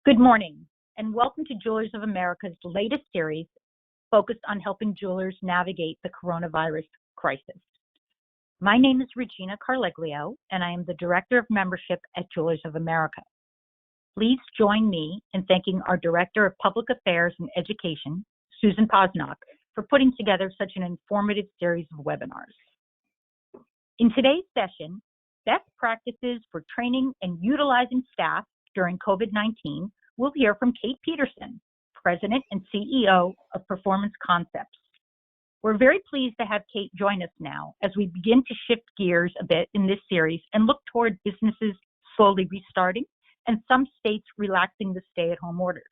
Good morning, and welcome to Jewelers of America's latest series focused on helping jewelers navigate the coronavirus crisis. My name is Regina Carleglio, and I am the Director of Membership at Jewelers of America. Please join me in thanking our Director of Public Affairs and Education, Susan Posnock, for putting together such an informative series of webinars. In today's session, best practices for training and utilizing staff during COVID-19, we'll hear from Kate Peterson, President and CEO of Performance Concepts. We're very pleased to have Kate join us now as we begin to shift gears a bit in this series and look toward businesses slowly restarting and some states relaxing the stay-at-home orders.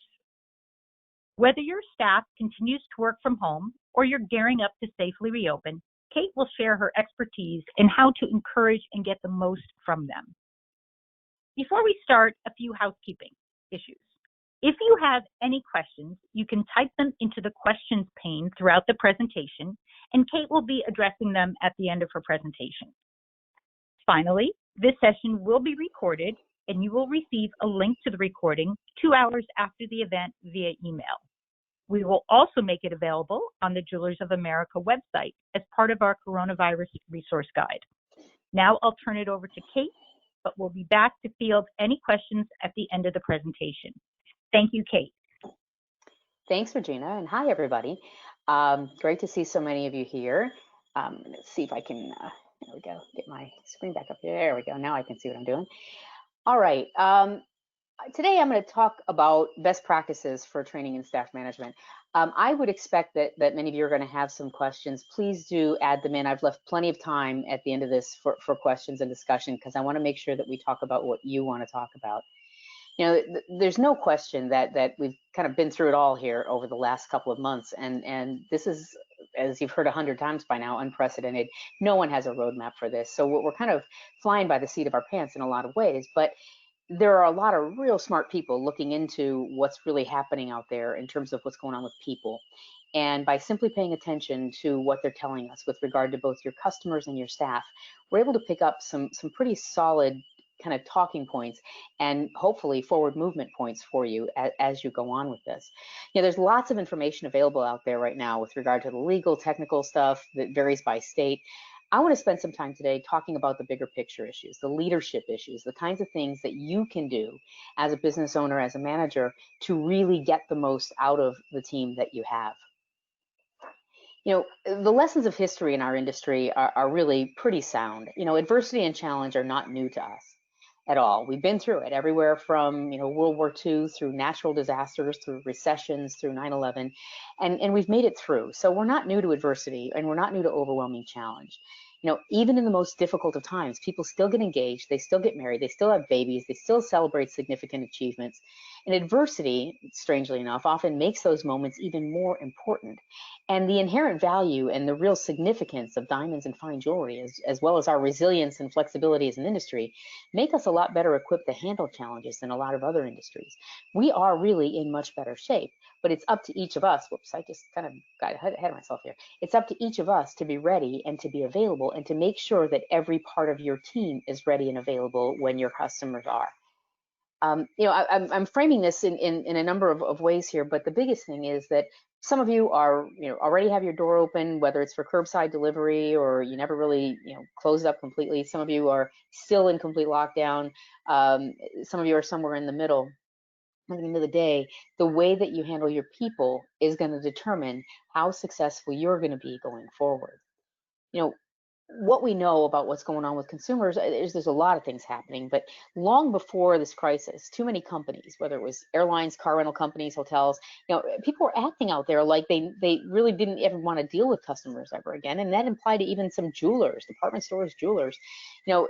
Whether your staff continues to work from home or you're gearing up to safely reopen, Kate will share her expertise in how to encourage and get the most from them. Before we start, a few housekeeping issues. If you have any questions, you can type them into the questions pane throughout the presentation, and Kate will be addressing them at the end of her presentation. Finally, this session will be recorded, and you will receive a link to the recording 2 hours after the event via email. We will also make it available on the Jewelers of America website as part of our coronavirus resource guide. Now I'll turn it over to Kate, but we'll be back to field any questions at the end of the presentation. Thank you, Kate. Thanks, Regina, and hi, everybody. Great to see so many of you here. Let's see if I can, there we go, get my screen back up here. There we go, now I can see what I'm doing. All right, today I'm going to talk about best practices for training and staff management. I would expect that many of you are going to have some questions. Please do add them in. I've left plenty of time at the end of this for questions and discussion because I want to make sure that we talk about what you want to talk about. You know, there's no question that we've kind of been through it all here over the last couple of months, and this is, as you've heard 100 times by now, unprecedented. No one has a roadmap for this, so we're kind of flying by the seat of our pants in a lot of ways, but there are a lot of real smart people looking into what's really happening out there in terms of what's going on with people. And by simply paying attention to what they're telling us with regard to both your customers and your staff, we're able to pick up some pretty solid kind of talking points and hopefully forward movement points for you as you go on with this. You know, there's lots of information available out there right now with regard to the legal, technical stuff that varies by state. I want to spend some time today talking about the bigger picture issues, the leadership issues, the kinds of things that you can do as a business owner, as a manager, to really get the most out of the team that you have. You know, the lessons of history in our industry are really pretty sound. You know, adversity and challenge are not new to us at all. We've been through it everywhere from, you know, World War II through natural disasters, through recessions, through 9/11, and we've made it through. So we're not new to adversity, and we're not new to overwhelming challenge. You know, even in the most difficult of times, people still get engaged, they still get married, they still have babies, they still celebrate significant achievements. And adversity, strangely enough, often makes those moments even more important. And the inherent value and the real significance of diamonds and fine jewelry, as well as our resilience and flexibility as an industry, make us a lot better equipped to handle challenges than a lot of other industries. We are really in much better shape, but it's up to each of us. Whoops, I just kind of got ahead of myself here. It's up to each of us to be ready and to be available and to make sure that every part of your team is ready and available when your customers are. You know, I'm framing this in a number of ways here, but the biggest thing is that some of you are, you know, already have your door open, whether it's for curbside delivery or you never really, you know, closed up completely. Some of you are still in complete lockdown. Some of you are somewhere in the middle. At the end of the day, the way that you handle your people is going to determine how successful you're going to be going forward. You know, what we know about what's going on with consumers is there's a lot of things happening, but long before this crisis, too many companies, whether it was airlines, car rental companies, hotels, you know, people were acting out there like they really didn't ever want to deal with customers ever again. And that implied to even some jewelers, department stores, jewelers, you know,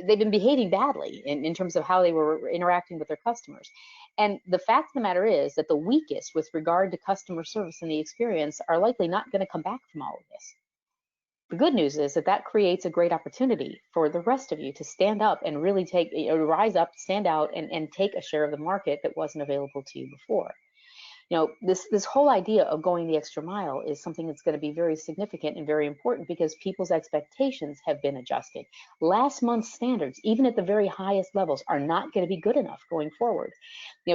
they've been behaving badly in terms of how they were interacting with their customers. And the fact of the matter is that the weakest with regard to customer service and the experience are likely not going to come back from all of this. The good news is that creates a great opportunity for the rest of you to stand up and really rise up, stand out, and take a share of the market that wasn't available to you before. This whole idea of going the extra mile is something that's going to be very significant and very important because people's expectations have been adjusted. Last month's standards, even at the very highest levels, are not going to be good enough going forward.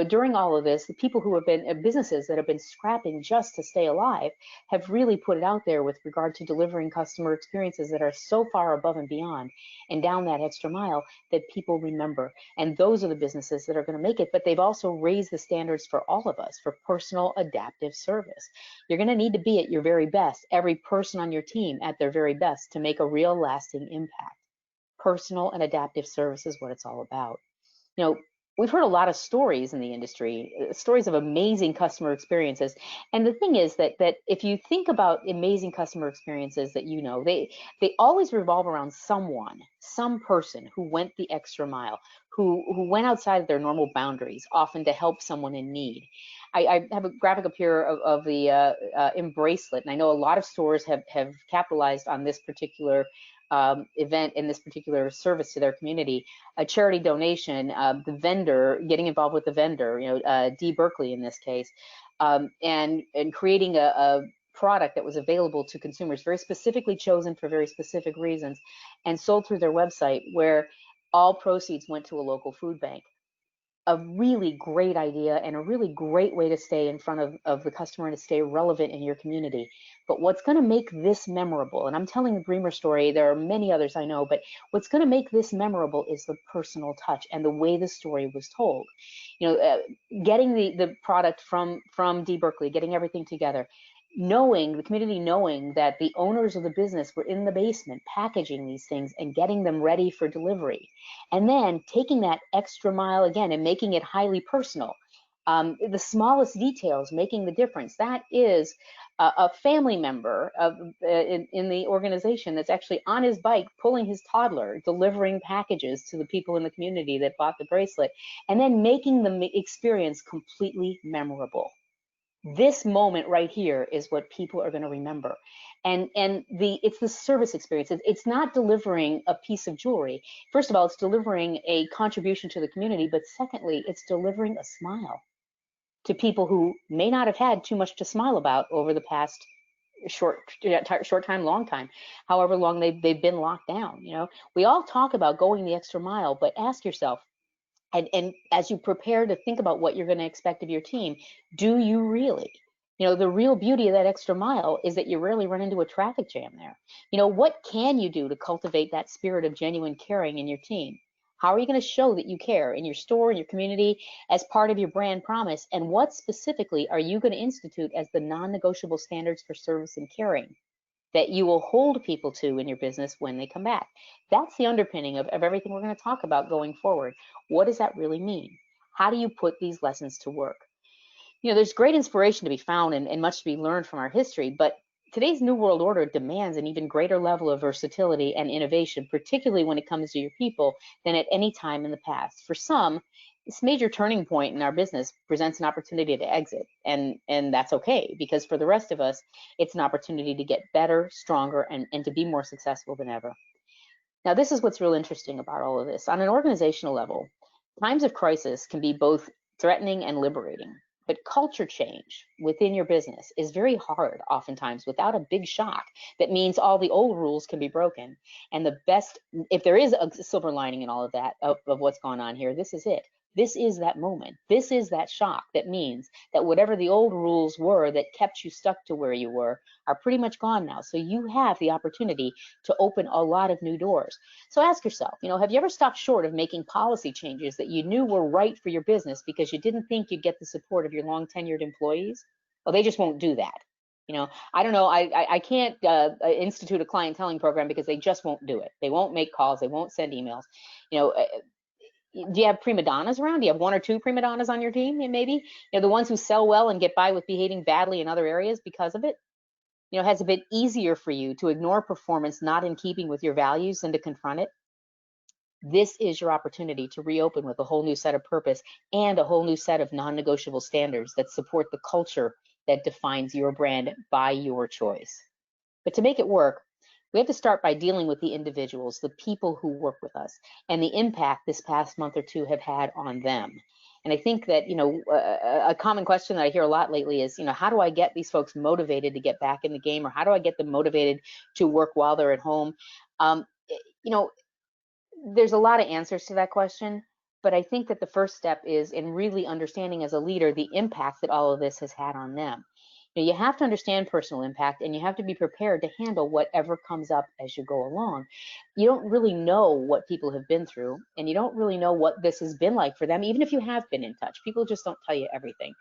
During all of this, the people who have been businesses that have been scrapping just to stay alive have really put it out there with regard to delivering customer experiences that are so far above and beyond and down that extra mile that people remember. And those are the businesses that are going to make it, but they've also raised the standards for all of us for personal adaptive service. You're going to need to be at your very best, every person on your team at their very best, to make a real lasting impact. Personal and adaptive service is what it's all about. We've heard a lot of stories in the industry, stories of amazing customer experiences. And the thing is that if you think about amazing customer experiences that they always revolve around someone, some person who went the extra mile, who went outside of their normal boundaries, often to help someone in need. I have a graphic up here of the Embracelet, and I know a lot of stores have capitalized on this particular event and this particular service to their community. A charity donation, the vendor, getting involved with the vendor, D. Berkeley in this case, and creating a product that was available to consumers, very specifically chosen for very specific reasons, and sold through their website, where all proceeds went to a local food bank. A really great idea and a really great way to stay in front of the customer and to stay relevant in your community. But what's going to make this memorable, and I'm telling the Bremer story, there are many others I know, but what's going to make this memorable is the personal touch and the way the story was told. Getting the product from D. Berkeley, getting everything together, the community knowing that the owners of the business were in the basement packaging these things and getting them ready for delivery, and then taking that extra mile again and making it highly personal. The smallest details making the difference. That is a family member in the organization that's actually on his bike pulling his toddler, delivering packages to the people in the community that bought the bracelet, and then making the experience completely memorable. This moment right here is what people are going to remember. And it's the service experience. It's not delivering a piece of jewelry. First of all, it's delivering a contribution to the community, but secondly, it's delivering a smile to people who may not have had too much to smile about over the past short time, long time, however long they've been locked down. We all talk about going the extra mile, but ask yourself, and as you prepare to think about what you're going to expect of your team, do you really? The real beauty of that extra mile is that you rarely run into a traffic jam there. What can you do to cultivate that spirit of genuine caring in your team? How are you going to show that you care in your store, in your community, as part of your brand promise? And what specifically are you going to institute as the non-negotiable standards for service and caring that you will hold people to in your business when they come back? That's the underpinning of everything we're going to talk about going forward. What does that really mean? How do you put these lessons to work? There's great inspiration to be found and much to be learned from our history, but today's new world order demands an even greater level of versatility and innovation, particularly when it comes to your people, than at any time in the past. For some, this major turning point in our business presents an opportunity to exit, and that's okay, because for the rest of us, it's an opportunity to get better, stronger, and to be more successful than ever. Now, this is what's real interesting about all of this. On an organizational level, times of crisis can be both threatening and liberating. But culture change within your business is very hard, oftentimes, without a big shock that means all the old rules can be broken. And the best, if there is a silver lining in all of that, of what's going on here, this is it. This is that moment. This is that shock that means that whatever the old rules were that kept you stuck to where you were are pretty much gone now. So you have the opportunity to open a lot of new doors. So ask yourself, have you ever stopped short of making policy changes that you knew were right for your business because you didn't think you'd get the support of your long tenured employees? Well, they just won't do that. I don't know, I can't institute a clienteling program because they just won't do it. They won't make calls, they won't send emails. Do you have prima donnas around? Do you have one or two prima donnas on your team? Maybe, the ones who sell well and get by with behaving badly in other areas because of it. Has it been easier for you to ignore performance not in keeping with your values than to confront it? This is your opportunity to reopen with a whole new set of purpose and a whole new set of non-negotiable standards that support the culture that defines your brand by your choice. But to make it work, we have to start by dealing with the individuals, the people who work with us, and the impact this past month or two have had on them. And I think that, a common question that I hear a lot lately is, how do I get these folks motivated to get back in the game, or how do I get them motivated to work while they're at home? Um, you know, there's a lot of answers to that question, but I think that the first step is in really understanding as a leader the impact that all of this has had on them. You have to understand personal impact, and you have to be prepared to handle whatever comes up as you go along. You don't really know what people have been through, and you don't really know what this has been like for them, even if you have been in touch. People just don't tell you everything.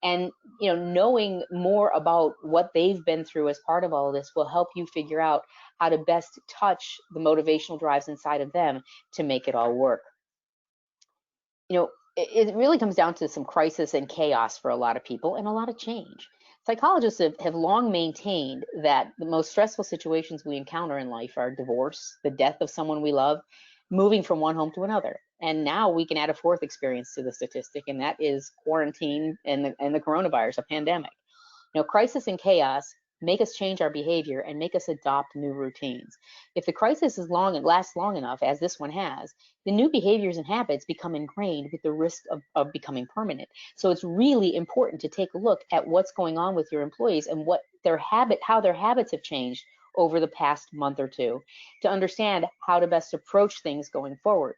And knowing more about what they've been through as part of all of this will help you figure out how to best touch the motivational drives inside of them to make it all work. It really comes down to some crisis and chaos for a lot of people, and a lot of change. Psychologists have long maintained that the most stressful situations we encounter in life are divorce, the death of someone we love, moving from one home to another. And now we can add a fourth experience to the statistic, and that is quarantine and the coronavirus, a pandemic. Crisis and chaos make us change our behavior and make us adopt new routines. If the crisis is long and lasts long enough, as this one has, the new behaviors and habits become ingrained with the risk of becoming permanent. So it's really important to take a look at what's going on with your employees and how their habits have changed over the past month or two, to understand how to best approach things going forward.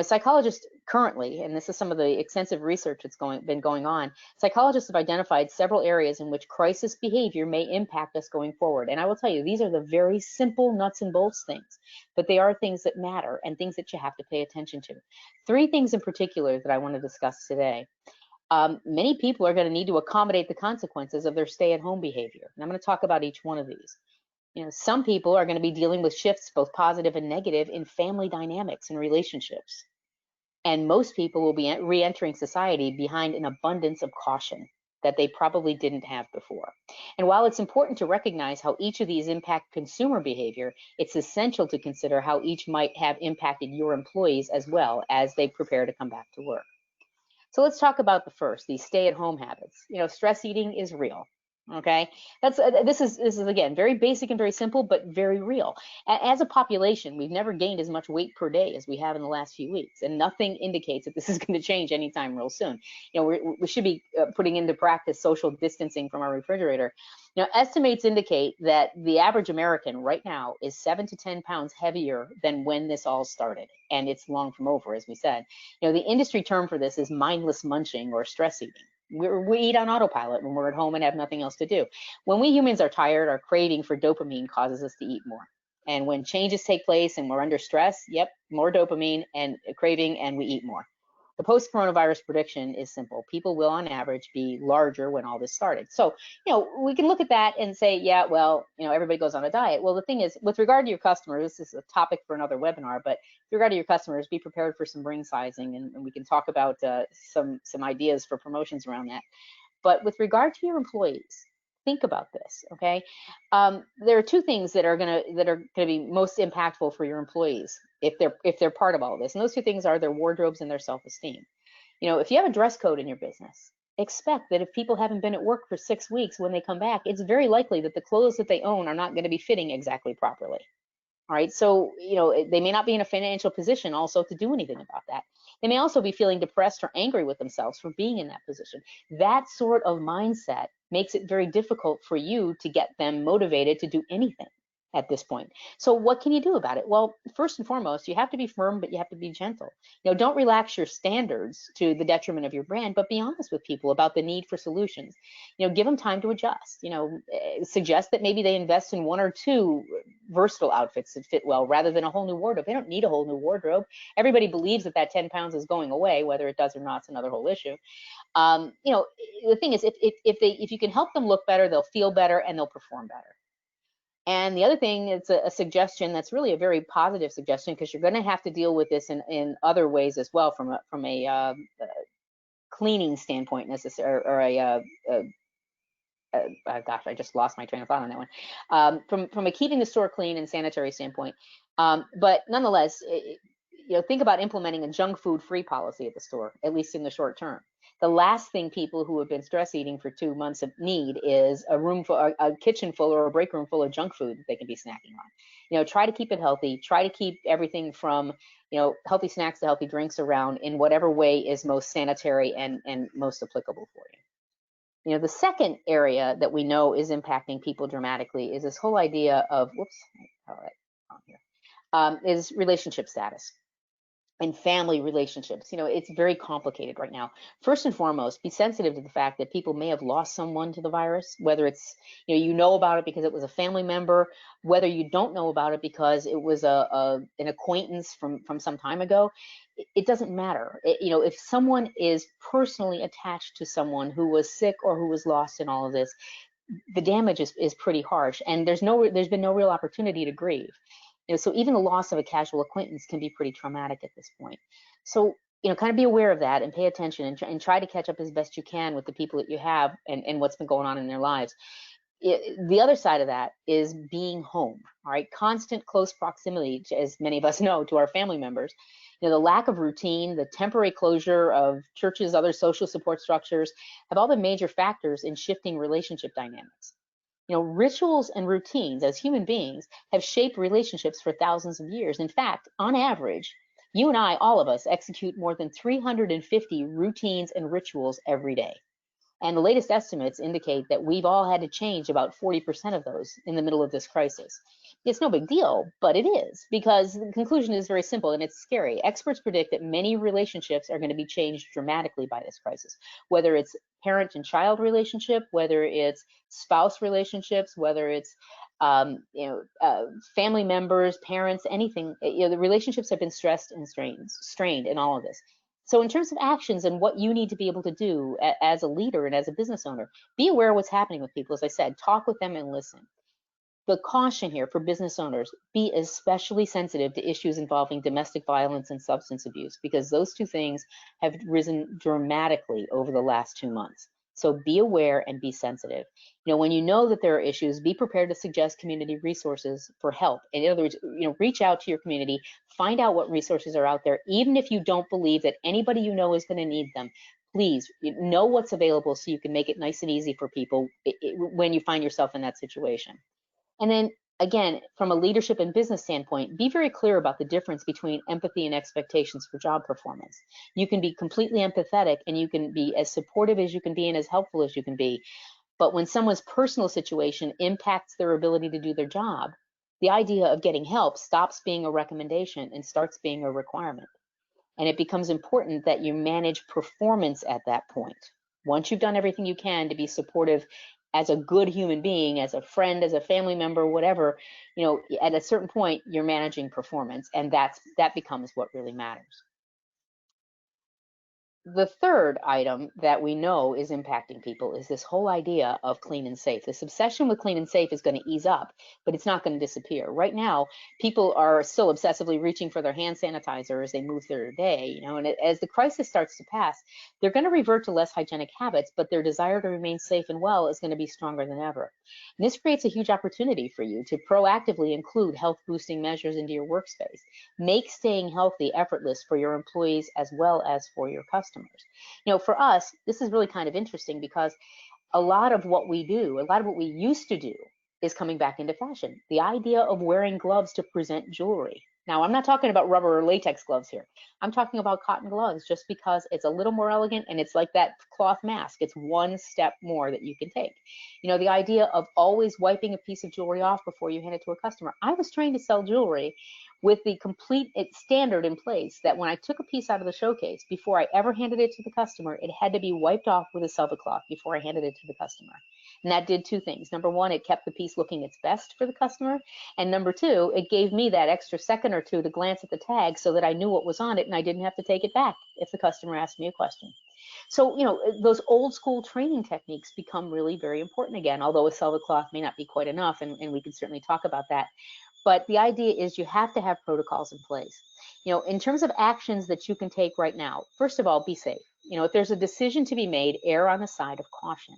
Psychologists currently, and this is some of the extensive research that's been going on, psychologists have identified several areas in which crisis behavior may impact us going forward. And I will tell you, these are the very simple nuts and bolts things, but they are things that matter and things that you have to pay attention to. 3 things in particular that I want to discuss today. Many people are going to need to accommodate the consequences of their stay-at-home behavior. And I'm going to talk about each one of these. Some people are going to be dealing with shifts, both positive and negative, in family dynamics and relationships. And most people will be re-entering society behind an abundance of caution that they probably didn't have before. And while it's important to recognize how each of these impact consumer behavior, it's essential to consider how each might have impacted your employees as well as they prepare to come back to work. So let's talk about the first, these stay-at-home habits. Stress eating is real. Okay, this is again very basic and very simple, but very real. As a population, we've never gained as much weight per day as we have in the last few weeks, and nothing indicates that this is going to change anytime real soon. We should be putting into practice social distancing from our refrigerator. Estimates indicate that the average American right now is 7 to 10 pounds heavier than when this all started, and it's long from over, as we said. The industry term for this is mindless munching or stress eating. We eat on autopilot when we're at home and have nothing else to do. When we humans are tired, our craving for dopamine causes us to eat more. And when changes take place and we're under stress, yep, more dopamine and craving, and we eat more. The post-coronavirus prediction is simple. People will, on average, be larger when all this started. So, we can look at that and say, yeah, well, everybody goes on a diet. Well, the thing is, with regard to your customers, this is a topic for another webinar, but with regard to your customers, be prepared for some ring sizing, and we can talk about some ideas for promotions around that. But with regard to your employees, think about this, okay? There are 2 things that are gonna be most impactful for your employees if they're part of all of this, and those 2 things are their wardrobes and their self-esteem. If you have a dress code in your business, expect that if people haven't been at work for 6 weeks, when they come back, it's very likely that the clothes that they own are not going to be fitting exactly properly. All right, so they may not be in a financial position also to do anything about that. They may also be feeling depressed or angry with themselves for being in that position. That sort of mindset makes it very difficult for you to get them motivated to do anything at this point. So what can you do about it? Well, first and foremost, you have to be firm, but you have to be gentle. Don't relax your standards to the detriment of your brand, but be honest with people about the need for solutions. Give them time to adjust. Suggest that maybe they invest in 1 or 2 versatile outfits that fit well rather than a whole new wardrobe. They don't need a whole new wardrobe. Everybody believes that 10 pounds is going away. Whether it does or not, it's another whole issue. The thing is, if you can help them look better, they'll feel better and they'll perform better. And the other thing, it's a suggestion that's really a very positive suggestion, because you're going to have to deal with this in other ways as well, from a cleaning standpoint, necessarily, or gosh, I just lost my train of thought on that one. From a keeping the store clean and sanitary standpoint, but nonetheless, think about implementing a junk food free policy at the store, at least in the short term. The last thing people who have been stress eating for 2 months need is a kitchen full or a break room full of junk food that they can be snacking on. Try to keep it healthy. Try to keep everything from, healthy snacks to healthy drinks around in whatever way is most sanitary and most applicable for you. The second area that we know is impacting people dramatically is this whole idea of, all right, on here, is relationship status and family relationships. It's very complicated right now. First and foremost, be sensitive to the fact that people may have lost someone to the virus, whether it's, about it because it was a family member, whether you don't know about it because it was an acquaintance from some time ago. It doesn't matter. If someone is personally attached to someone who was sick or who was lost in all of this, the damage is pretty harsh, and there's been no real opportunity to grieve. So even the loss of a casual acquaintance can be pretty traumatic at this point. So, kind of be aware of that and pay attention and try to catch up as best you can with the people that you have and what's been going on in their lives. The other side of that is being home, all right? Constant close proximity, as many of us know, to our family members. The lack of routine, the temporary closure of churches, other social support structures have all been major factors in shifting relationship dynamics. Rituals and routines as human beings have shaped relationships for thousands of years. In fact, on average, you and I, all of us, execute more than 350 routines and rituals every day. And the latest estimates indicate that we've all had to change about 40% of those in the middle of this crisis. It's no big deal, but it is, because the conclusion is very simple and it's scary. Experts predict that many relationships are going to be changed dramatically by this crisis, whether it's parent and child relationship, whether it's spouse relationships, whether it's family members, parents, anything. The relationships have been stressed and strained in all of this. So in terms of actions and what you need to be able to do as a leader and as a business owner, be aware of what's happening with people. As I said, talk with them and listen. The caution here for business owners, be especially sensitive to issues involving domestic violence and substance abuse, because those two things have risen dramatically over the last 2 months. So be aware and be sensitive. When you know that there are issues, be prepared to suggest community resources for help. In other words, reach out to your community, find out what resources are out there, even if you don't believe that anybody you know is going to need them. Please know what's available so you can make it nice and easy for people when you find yourself in that situation. And then again, from a leadership and business standpoint, be very clear about the difference between empathy and expectations for job performance. You can be completely empathetic and you can be as supportive as you can be and as helpful as you can be. But when someone's personal situation impacts their ability to do their job, the idea of getting help stops being a recommendation and starts being a requirement. And it becomes important that you manage performance at that point. Once you've done everything you can to be supportive as a good human being, as a friend, as a family member, whatever, at a certain point, you're managing performance, and that becomes what really matters. The third item that we know is impacting people is this whole idea of clean and safe. This obsession with clean and safe is going to ease up, but it's not going to disappear. Right now, people are still obsessively reaching for their hand sanitizer as they move through their day, and as the crisis starts to pass, they're going to revert to less hygienic habits, but their desire to remain safe and well is going to be stronger than ever. And this creates a huge opportunity for you to proactively include health boosting measures into your workspace. Make staying healthy effortless for your employees as well as for your customers. For us, this is really kind of interesting because a lot of what we used to do is coming back into fashion. The idea of wearing gloves to present jewelry. Now, I'm not talking about rubber or latex gloves here. I'm talking about cotton gloves just because it's a little more elegant and it's like that cloth mask. It's one step more that you can take. The idea of always wiping a piece of jewelry off before you hand it to a customer. I was trained to sell jewelry with the complete standard in place that when I took a piece out of the showcase, before I ever handed it to the customer, it had to be wiped off with a Silva cloth before I handed it to the customer. And that did two things. Number one, it kept the piece looking its best for the customer. And number two, it gave me that extra second or two to glance at the tag so that I knew what was on it and I didn't have to take it back if the customer asked me a question. So, those old school training techniques become really very important again, although a Silva cloth may not be quite enough, and we can certainly talk about that. But the idea is you have to have protocols in place. In terms of actions that you can take right now, first of all, be safe. If there's a decision to be made, err on the side of caution.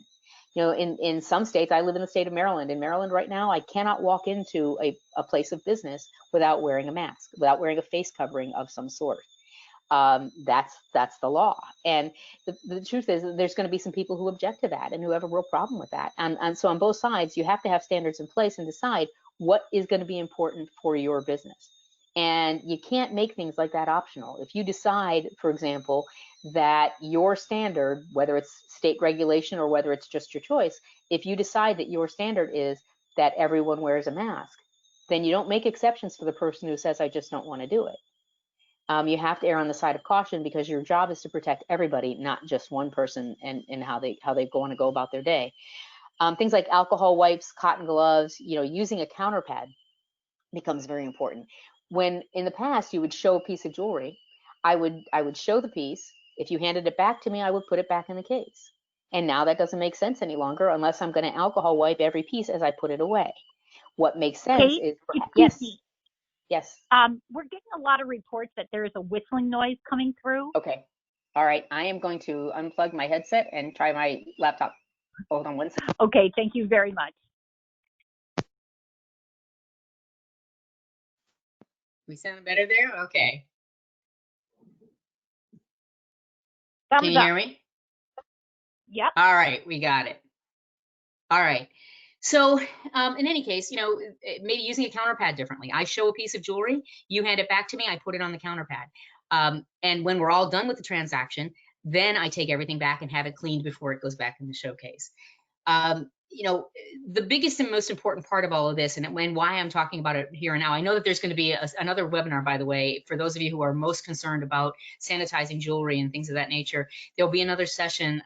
In some states, I live in the state of Maryland. In Maryland right now, I cannot walk into a place of business without wearing a mask, without wearing a face covering of some sort. That's the law. And the truth is that there's going to be some people who object to that and who have a real problem with that. And so on both sides, you have to have standards in place and decide what is going to be important for your business. And you can't make things like that optional. If you decide, for example, that your standard, whether it's state regulation or whether it's just your choice, if you decide that your standard is that everyone wears a mask, then you don't make exceptions for the person who says, I just don't want to do it. You have to err on the side of caution, because your job is to protect everybody, not just one person and how they want to go about their day. Things like alcohol wipes, cotton gloves, using a counter pad becomes very important. When in the past you would show a piece of jewelry, I would show the piece. If you handed it back to me, I would put it back in the case. And now that doesn't make sense any longer unless I'm going to alcohol wipe every piece as I put it away. What makes sense Kate, is, excuse me. Yes. We're getting a lot of reports that there is a whistling noise coming through. Okay. All right. I am going to unplug my headset and try my laptop. Hold on one second. Okay. Thank you very much. We sound better there? Okay. Thumbs Can you up. hear me? Yep. All right. We got it. All right. So in any case, maybe using a counter pad differently. I show a piece of jewelry, you hand it back to me, I put it on the counter pad. And when we're all done with the transaction, then I take everything back and have it cleaned before it goes back in the showcase. The biggest and most important part of all of this, and why I'm talking about it here and now, I know that there's going to be another webinar, by the way, for those of you who are most concerned about sanitizing jewelry and things of that nature. There'll be another session.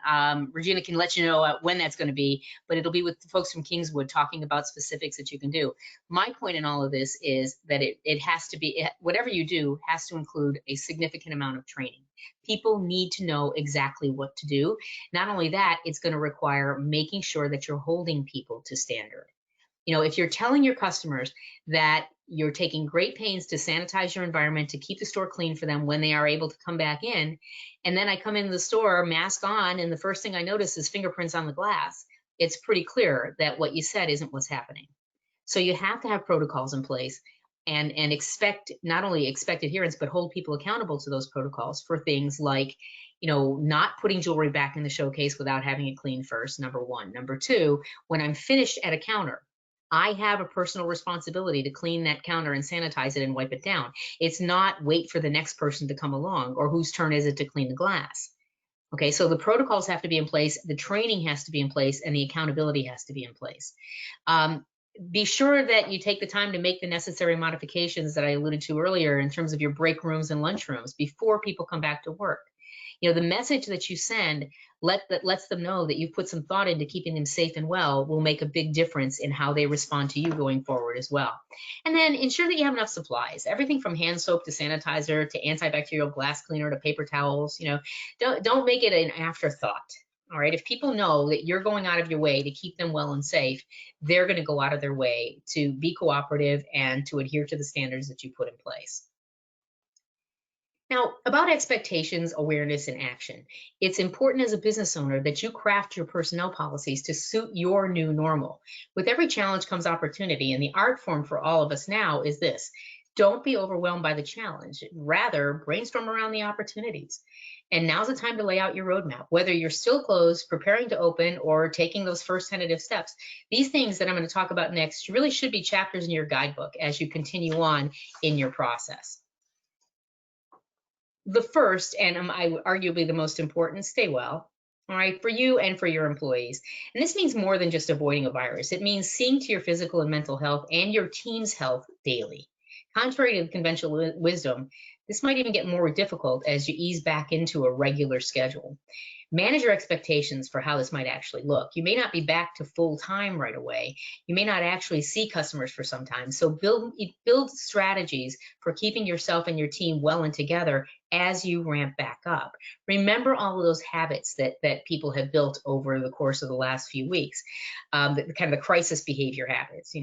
Regina can let you know when that's going to be, but it'll be with the folks from Kingswood talking about specifics that you can do. My point in all of this is that it has to be, whatever you do has to include a significant amount of training. People need to know exactly what to do. Not only that, it's going to require making sure that you're holding people to standard. If you're telling your customers that you're taking great pains to sanitize your environment, to keep the store clean for them when they are able to come back in, and then I come into the store, mask on, and the first thing I notice is fingerprints on the glass, it's pretty clear that what you said isn't what's happening. So you have to have protocols in place and not only expect adherence, but hold people accountable to those protocols for things like, not putting jewelry back in the showcase without having it cleaned first, number one. Number two, when I'm finished at a counter, I have a personal responsibility to clean that counter and sanitize it and wipe it down. It's not wait for the next person to come along, or whose turn is it to clean the glass. Okay, so the protocols have to be in place, the training has to be in place, and the accountability has to be in place. Be sure that you take the time to make the necessary modifications that I alluded to earlier in terms of your break rooms and lunch rooms before people come back to work. The message that you send that lets them know that you've put some thought into keeping them safe and well will make a big difference in how they respond to you going forward as well. And then ensure that you have enough supplies, everything from hand soap to sanitizer to antibacterial glass cleaner to paper towels. Don't make it an afterthought. All right, if people know that you're going out of your way to keep them well and safe, they're going to go out of their way to be cooperative and to adhere to the standards that you put in place. Now, about expectations, awareness, and action. It's important as a business owner that you craft your personnel policies to suit your new normal. With every challenge comes opportunity, and the art form for all of us now is this. Don't be overwhelmed by the challenge. Rather, brainstorm around the opportunities. And now's the time to lay out your roadmap, whether you're still closed, preparing to open, or taking those first tentative steps. These things that I'm going to talk about next really should be chapters in your guidebook as you continue on in your process. The first, and arguably the most important, stay well. All right, for you and for your employees. And this means more than just avoiding a virus. It means seeing to your physical and mental health and your team's health daily. Contrary to the conventional wisdom, this might even get more difficult as you ease back into a regular schedule. Manage your expectations for how this might actually look. You may not be back to full time right away. You may not actually see customers for some time. So build strategies for keeping yourself and your team well and together as you ramp back up. Remember all of those habits that people have built over the course of the last few weeks, kind of the crisis behavior habits,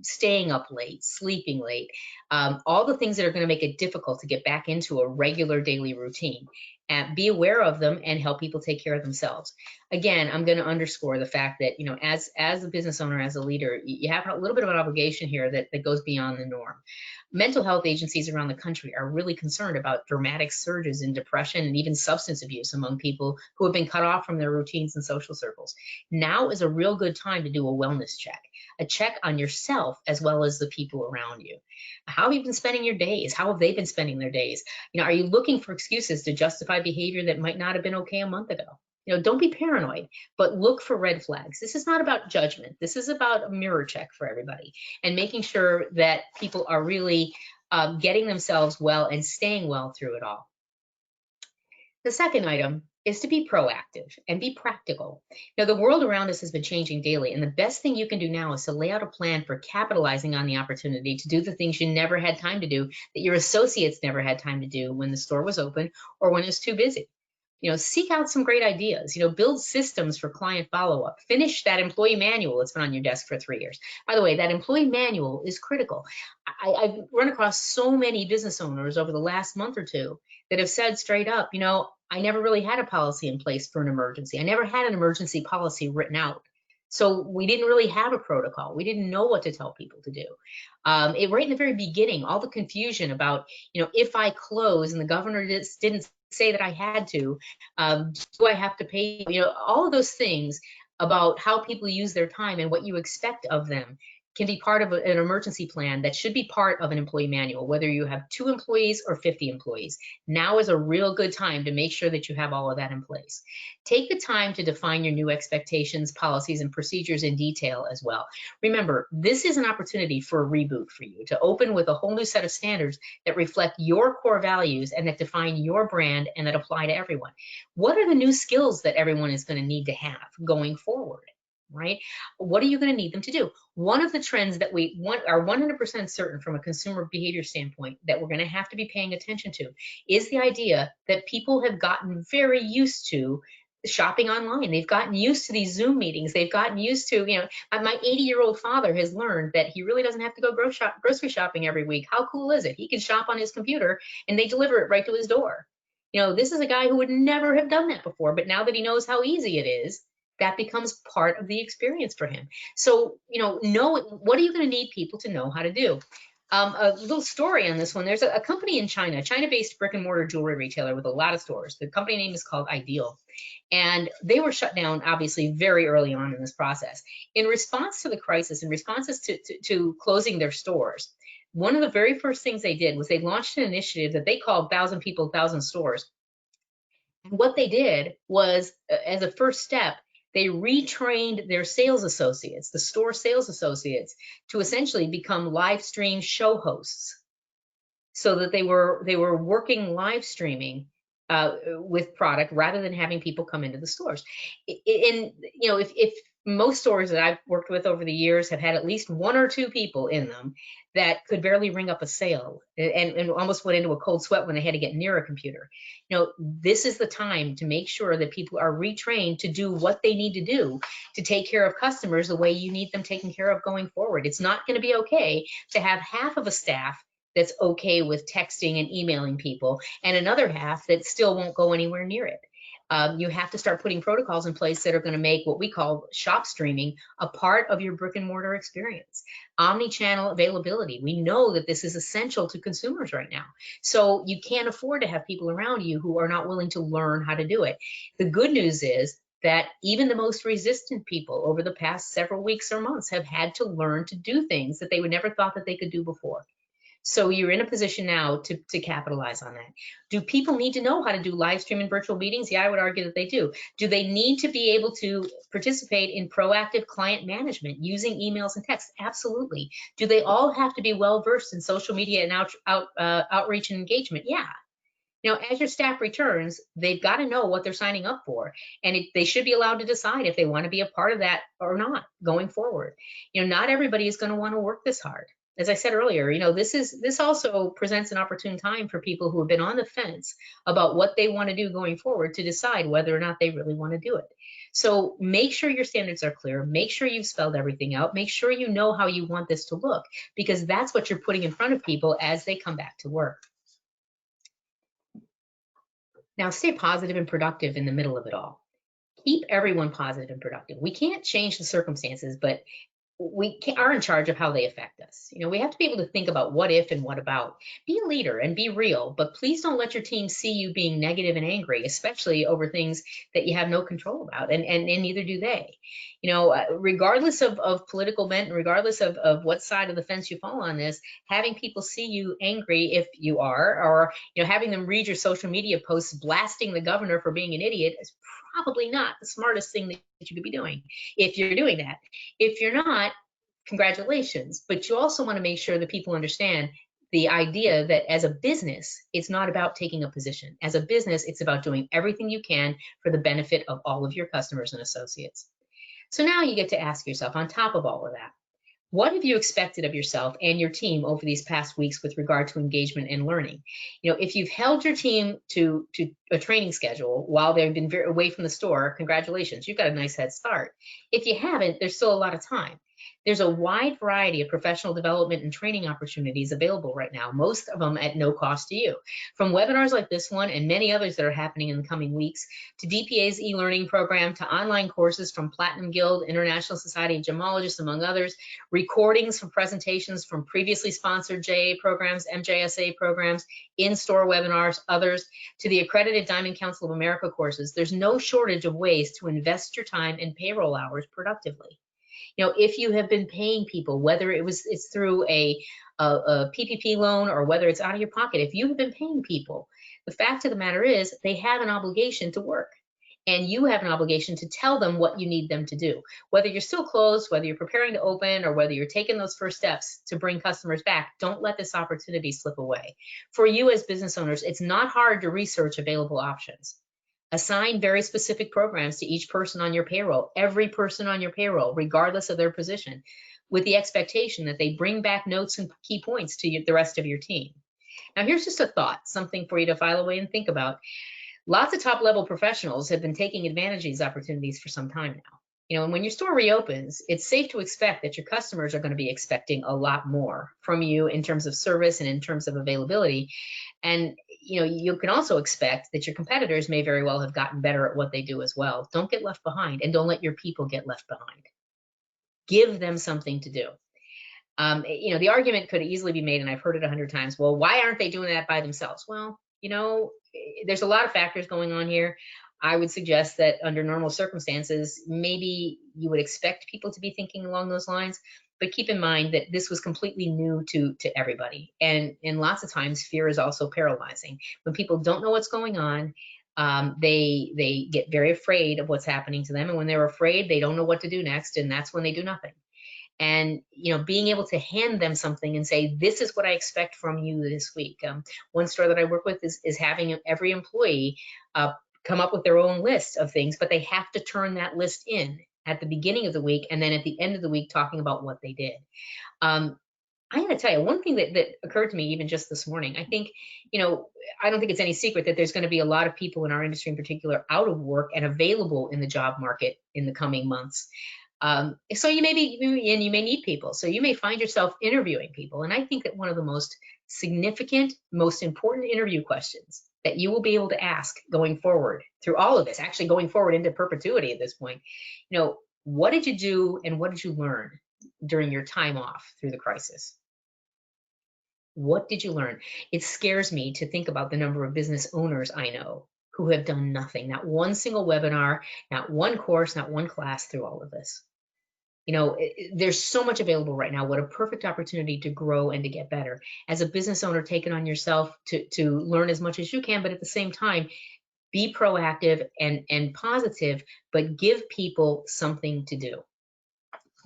staying up late, sleeping late, all the things that are going to make it difficult to get back into a regular daily routine. And be aware of them and help people take care of themselves. Again, I'm going to underscore the fact that, as a business owner, as a leader, you have a little bit of an obligation here that goes beyond the norm. Mental health agencies around the country are really concerned about dramatic surges in depression and even substance abuse among people who have been cut off from their routines and social circles. Now is a real good time to do a wellness check, a check on yourself as well as the people around you. How have you been spending your days? How have they been spending their days? Are you looking for excuses to justify behavior that might not have been okay a month ago? Don't be paranoid, but look for red flags. This is not about judgment. This is about a mirror check for everybody and making sure that people are really getting themselves well and staying well through it all. The second item is to be proactive and be practical. The world around us has been changing daily, and the best thing you can do now is to lay out a plan for capitalizing on the opportunity to do the things you never had time to do, that your associates never had time to do when the store was open or when it's too busy. Seek out some great ideas, build systems for client follow-up, finish that employee manual that's been on your desk for 3 years. By the way, that employee manual is critical. I've run across so many business owners over the last month or two that have said straight up, I never really had a policy in place for an emergency. I never had an emergency policy written out. So we didn't really have a protocol. We didn't know what to tell people to do. Right in the very beginning, all the confusion about, if I close and the governor just didn't say that I had to, do I have to pay? All of those things about how people use their time and what you expect of them can be part of an emergency plan that should be part of an employee manual, whether you have 2 employees or 50 employees. Now is a real good time to make sure that you have all of that in place. Take the time to define your new expectations, policies, and procedures in detail as well. Remember, this is an opportunity for a reboot for you to open with a whole new set of standards that reflect your core values and that define your brand and that apply to everyone. What are the new skills that everyone is going to need to have going forward? Right? What are you going to need them to do? One of the trends that we are 100% certain from a consumer behavior standpoint that we're going to have to be paying attention to is the idea that people have gotten very used to shopping online. They've gotten used to these Zoom meetings. They've gotten used to, my 80-year-old father has learned that he really doesn't have to go grocery shopping every week. How cool is it? He can shop on his computer and they deliver it right to his door. This is a guy who would never have done that before, but now that he knows how easy it is, that becomes part of the experience for him. So, know what are you going to need people to know how to do? A little story on this one. There's a company in China, China-based brick and mortar jewelry retailer with a lot of stores. The company name is called Ideal. And they were shut down, obviously, very early on in this process. In response to the crisis, in response to closing their stores, one of the very first things they did was they launched an initiative that they called 1,000 People, 1,000 Stores. And what they did was, as a first step, they retrained their sales associates, the store sales associates, to essentially become live stream show hosts, so that they were working live streaming with product rather than having people come into the stores. And if most stores that I've worked with over the years have had at least 1 or 2 people in them that could barely ring up a sale and almost went into a cold sweat when they had to get near a computer. This is the time to make sure that people are retrained to do what they need to do to take care of customers the way you need them taken care of going forward. It's not going to be okay to have half of a staff that's okay with texting and emailing people and another half that still won't go anywhere near it. You have to start putting protocols in place that are going to make what we call shop streaming a part of your brick and mortar experience. Omni-channel availability. We know that this is essential to consumers right now. So you can't afford to have people around you who are not willing to learn how to do it. The good news is that even the most resistant people over the past several weeks or months have had to learn to do things that they would never thought that they could do before. So you're in a position now to capitalize on that. Do people need to know how to do live stream and virtual meetings? Yeah, I would argue that they do. Do they need to be able to participate in proactive client management using emails and texts? Absolutely. Do they all have to be well-versed in social media and outreach and engagement? Yeah. As your staff returns, they've got to know what they're signing up for, and they should be allowed to decide if they want to be a part of that or not going forward. Not everybody is going to want to work this hard. As I said earlier, this also presents an opportune time for people who have been on the fence about what they want to do going forward to decide whether or not they really want to do it. So make sure your standards are clear. Make sure you've spelled everything out. Make sure you know how you want this to look, because that's what you're putting in front of people as they come back to work. Now, stay positive and productive in the middle of it all. Keep everyone positive and productive. We can't change the circumstances, but are in charge of how they affect us. We have to be able to think about what if and what about. Be a leader and be real, but please don't let your team see you being negative and angry, especially over things that you have no control about, and neither do they. Regardless of political bent, and regardless of what side of the fence you fall on this, having people see you angry if you are, or having them read your social media posts blasting the governor for being an idiot is probably not the smartest thing that you could be doing if you're doing that. If you're not, congratulations. But you also want to make sure that people understand the idea that as a business, it's not about taking a position. As a business, it's about doing everything you can for the benefit of all of your customers and associates. So now you get to ask yourself, on top of all of that, what have you expected of yourself and your team over these past weeks with regard to engagement and learning? If you've held your team to a training schedule while they've been away from the store, congratulations, you've got a nice head start. If you haven't, there's still a lot of time. There's a wide variety of professional development and training opportunities available right now, most of them at no cost to you. From webinars like this one and many others that are happening in the coming weeks, to DPA's e-learning program, to online courses from Platinum Guild, International Society of Gemologists, among others, recordings from presentations from previously sponsored JA programs, MJSA programs, in-store webinars, others, to the accredited Diamond Council of America courses. There's no shortage of ways to invest your time and payroll hours productively. If you have been paying people, whether it's through a PPP loan or whether it's out of your pocket, if you have been paying people, the fact of the matter is they have an obligation to work. And you have an obligation to tell them what you need them to do. Whether you're still closed, whether you're preparing to open, or whether you're taking those first steps to bring customers back, don't let this opportunity slip away. For you as business owners, it's not hard to research available options. Assign very specific programs to each person on your payroll, every person on your payroll, regardless of their position, with the expectation that they bring back notes and key points to the rest of your team. Now, here's just a thought, something for you to file away and think about. Lots of top-level professionals have been taking advantage of these opportunities for some time now. And when your store reopens, it's safe to expect that your customers are going to be expecting a lot more from you in terms of service and in terms of availability. And you can also expect that your competitors may very well have gotten better at what they do as well. Don't get left behind, and don't let your people get left behind. Give them something to do. The argument could easily be made, and I've heard it 100 times, well, why aren't they doing that by themselves? Well, there's a lot of factors going on here. I would suggest that under normal circumstances, maybe you would expect people to be thinking along those lines, but keep in mind that this was completely new to everybody. And lots of times fear is also paralyzing. When people don't know what's going on, they get very afraid of what's happening to them. And when they're afraid, they don't know what to do next. And that's when they do nothing. And, being able to hand them something and say, this is what I expect from you this week. One store that I work with is having every employee come up with their own list of things, but they have to turn that list in at the beginning of the week and then at the end of the week talking about what they did. I got to tell you, one thing that occurred to me even just this morning, I think, I don't think it's any secret that there's going to be a lot of people in our industry in particular out of work and available in the job market in the coming months. So you may need people. So you may find yourself interviewing people. And I think that one of the most significant, most important interview questions that you will be able to ask going forward through all of this, actually going forward into perpetuity at this point, what did you do and what did you learn during your time off through the crisis? What did you learn? It scares me to think about the number of business owners I know who have done nothing, not one single webinar, not one course, not one class through all of this. There's so much available right now. What a perfect opportunity to grow and to get better. As a business owner, take it on yourself to learn as much as you can, but at the same time, be proactive and positive, but give people something to do.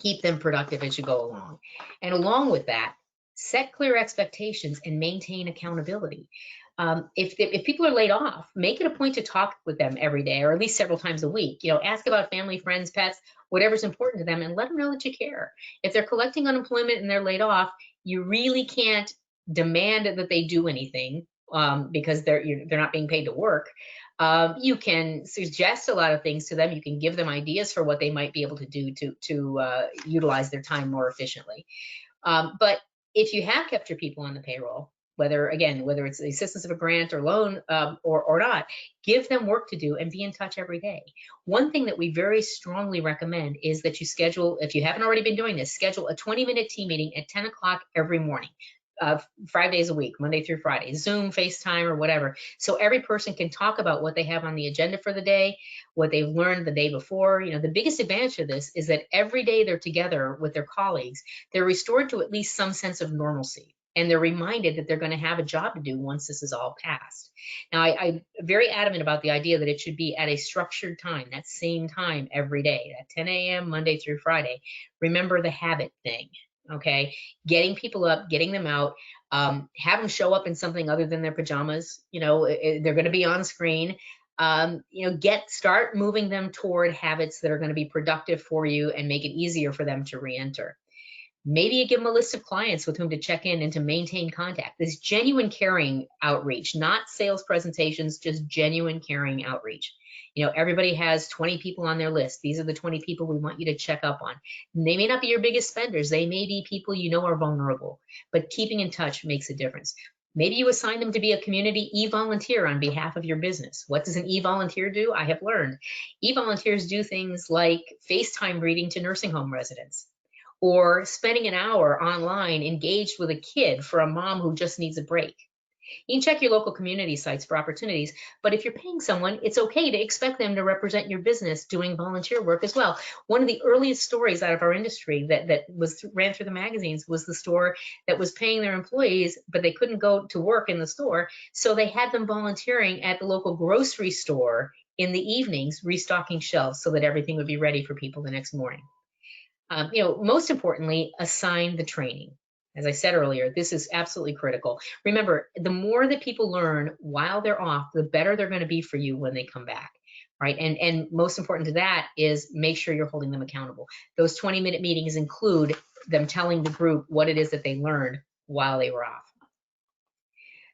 Keep them productive as you go along. And along with that, set clear expectations and maintain accountability. If people are laid off, make it a point to talk with them every day, or at least several times a week. Ask about family, friends, pets, whatever's important to them, and let them know that you care. If they're collecting unemployment and they're laid off, you really can't demand that they do anything because they're not being paid to work. You can suggest a lot of things to them. You can give them ideas for what they might be able to do to utilize their time more efficiently. But if you have kept your people on the payroll, whether it's the assistance of a grant or loan or not. Give them work to do and be in touch every day. One thing that we very strongly recommend is that you schedule, if you haven't already been doing this, schedule a 20-minute team meeting at 10 o'clock every morning. 5 days a week, Monday through Friday, Zoom, FaceTime, or whatever. So every person can talk about what they have on the agenda for the day, what they've learned the day before. The biggest advantage of this is that every day they're together with their colleagues, they're restored to at least some sense of normalcy. And they're reminded that they're going to have a job to do once this is all passed. Now, I'm very adamant about the idea that it should be at a structured time, that same time every day, at 10 a.m., Monday through Friday. Remember the habit thing. Okay, getting people up, getting them out, have them show up in something other than their pajamas. They're going to be on screen. Start moving them toward habits that are going to be productive for you and make it easier for them to re-enter. Maybe you give them a list of clients with whom to check in and to maintain contact. This genuine caring outreach, not sales presentations, just genuine caring outreach. Everybody has 20 people on their list. These are the 20 people we want you to check up on. And they may not be your biggest spenders. They may be people are vulnerable, but keeping in touch makes a difference. Maybe you assign them to be a community e-volunteer on behalf of your business. What does an e-volunteer do? I have learned. E-volunteers do things like FaceTime greeting to nursing home residents, or spending an hour online engaged with a kid for a mom who just needs a break. You can check your local community sites for opportunities, but if you're paying someone, it's okay to expect them to represent your business doing volunteer work as well. One of the earliest stories out of our industry that ran through the magazines was the store that was paying their employees, but they couldn't go to work in the store, so they had them volunteering at the local grocery store in the evenings, restocking shelves so that everything would be ready for people the next morning. Most importantly, assign the training. As I said earlier, this is absolutely critical. Remember, the more that people learn while they're off, the better they're going to be for you when they come back, right? And most important to that is make sure you're holding them accountable. Those 20-minute meetings include them telling the group what it is that they learned while they were off.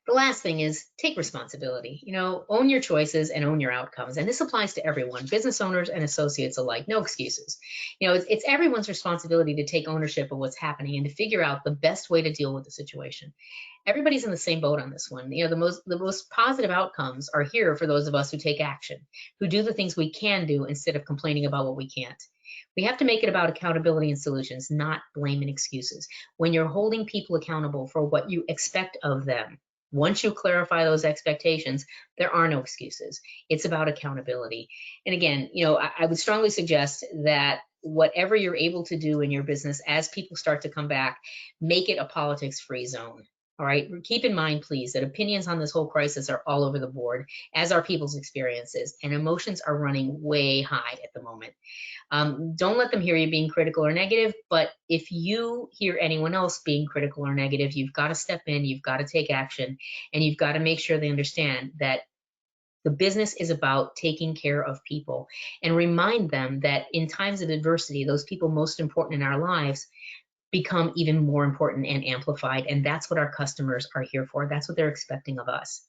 The last thing is take responsibility. Own your choices and own your outcomes. And this applies to everyone, business owners and associates alike. No excuses. It's everyone's responsibility to take ownership of what's happening and to figure out the best way to deal with the situation. Everybody's in the same boat on this one. The most positive outcomes are here for those of us who take action, who do the things we can do instead of complaining about what we can't. We have to make it about accountability and solutions, not blame and excuses. When you're holding people accountable for what you expect of them, once you clarify those expectations, there are no excuses. It's about accountability. And again, I would strongly suggest that whatever you're able to do in your business as people start to come back, make it a politics-free zone. All right. Keep in mind, please, that opinions on this whole crisis are all over the board, as are people's experiences, and emotions are running way high at the moment. Don't let them hear you being critical or negative, but if you hear anyone else being critical or negative, you've got to step in, you've got to take action, and you've got to make sure they understand that the business is about taking care of people, and remind them that in times of adversity, those people most important in our lives become even more important and amplified. And that's what our customers are here for. That's what they're expecting of us.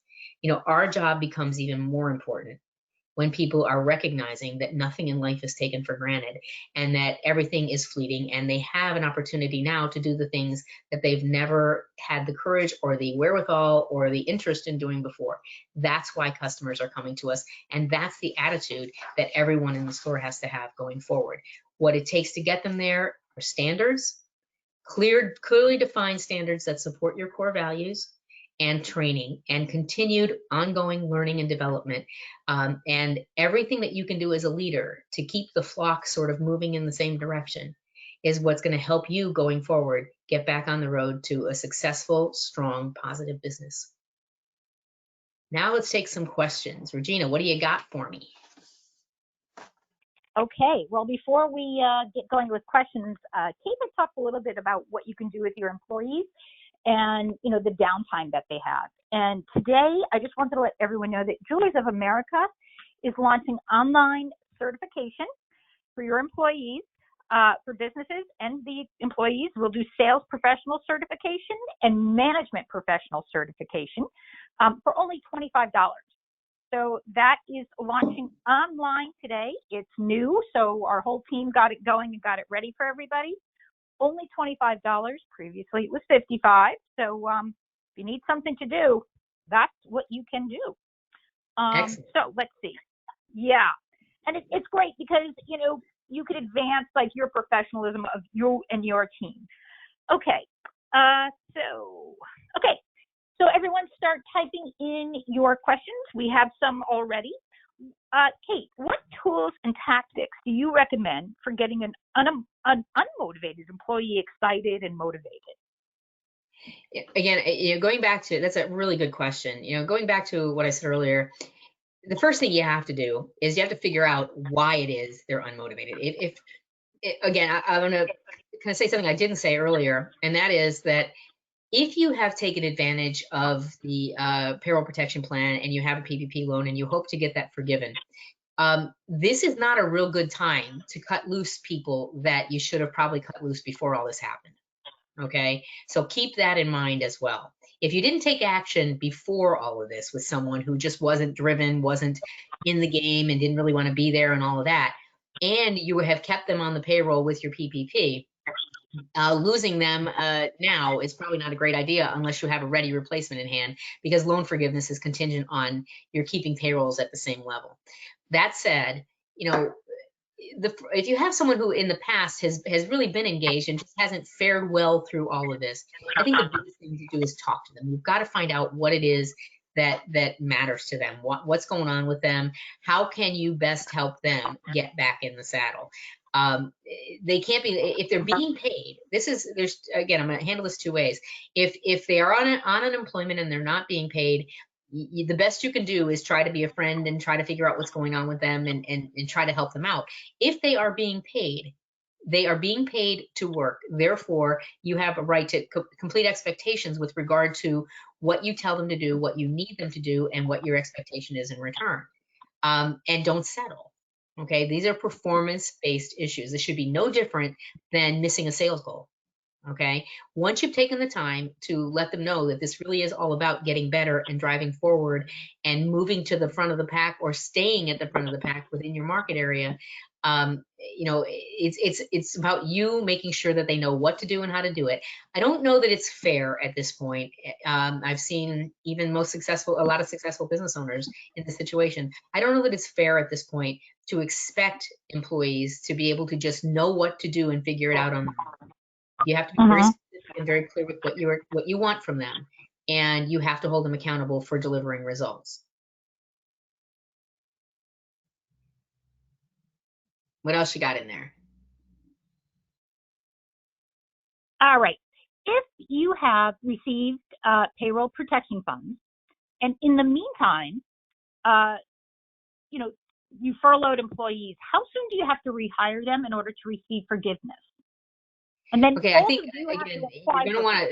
Our job becomes even more important when people are recognizing that nothing in life is taken for granted and that everything is fleeting, and they have an opportunity now to do the things that they've never had the courage or the wherewithal or the interest in doing before. That's why customers are coming to us, and that's the attitude that everyone in the store has to have going forward. What it takes to get them there are standards, clearly defined standards that support your core values, and training and continued ongoing learning and development. And everything that you can do as a leader to keep the flock sort of moving in the same direction is what's going to help you going forward get back on the road to a successful, strong, positive business. Now let's take some questions. Regina, what do you got for me? Okay, well, before we get going with questions, Kate had talked a little bit about what you can do with your employees and, the downtime that they have. And today, I just wanted to let everyone know that Jewelers of America is launching online certification for your employees, for businesses, and the employees will do sales professional certification and management professional certification for only $25. So that is launching online today. It's new, so our whole team got it going and got it ready for everybody. Only $25. Previously, it was $55. So If you need something to do, that's what you can do. Excellent. So let's see. Yeah. And it's great because, you could advance like your professionalism of you and your team. Okay. So everyone start typing in your questions. We have some already. Kate, what tools and tactics do you recommend for getting an unmotivated employee excited and motivated? Again, going back to, that's a really good question. Going back to what I said earlier, the first thing you have to do is you have to figure out why it is they're unmotivated. Again, I'm going to kind of say something I didn't say earlier, and that is that if you have taken advantage of the payroll protection plan and you have a PPP loan and you hope to get that forgiven, this is not a real good time to cut loose people that you should have probably cut loose before all this happened. Okay, so keep that in mind as well. If you didn't take action before all of this with someone who just wasn't driven, wasn't in the game, and didn't really want to be there and all of that, and you have kept them on the payroll with your PPP, losing them now is probably not a great idea unless you have a ready replacement in hand, because loan forgiveness is contingent on your keeping payrolls at the same level. That said, if you have someone who in the past has really been engaged and just hasn't fared well through all of this, I think the biggest thing to do is talk to them. You've got to find out what it is that matters to them, what's going on with them, how can you best help them get back in the saddle. They can't be, if they're being paid, again, I'm going to handle this two ways. If they are on unemployment and they're not being paid, the best you can do is try to be a friend and try to figure out what's going on with them and try to help them out. If they are being paid, they are being paid to work. Therefore, you have a right to complete expectations with regard to what you tell them to do, what you need them to do, and what your expectation is in return. And don't settle. Okay, these are performance-based issues. This should be no different than missing a sales goal. Okay, once you've taken the time to let them know that this really is all about getting better and driving forward and moving to the front of the pack or staying at the front of the pack within your market area, it's about you making sure that they know what to do and how to do it. I don't know that it's fair at this point. I've seen even a lot of successful business owners in this situation. I don't know that it's fair at this point to expect employees to be able to just know what to do and figure it out on their own. You have to be very specific and very clear with what you want from them, and you have to hold them accountable for delivering results. What else you got in there? All right. If you have received payroll protection funds, and in the meantime, you furloughed employees, how soon do you have to rehire them in order to receive forgiveness? And then, okay, I think again, you're going to want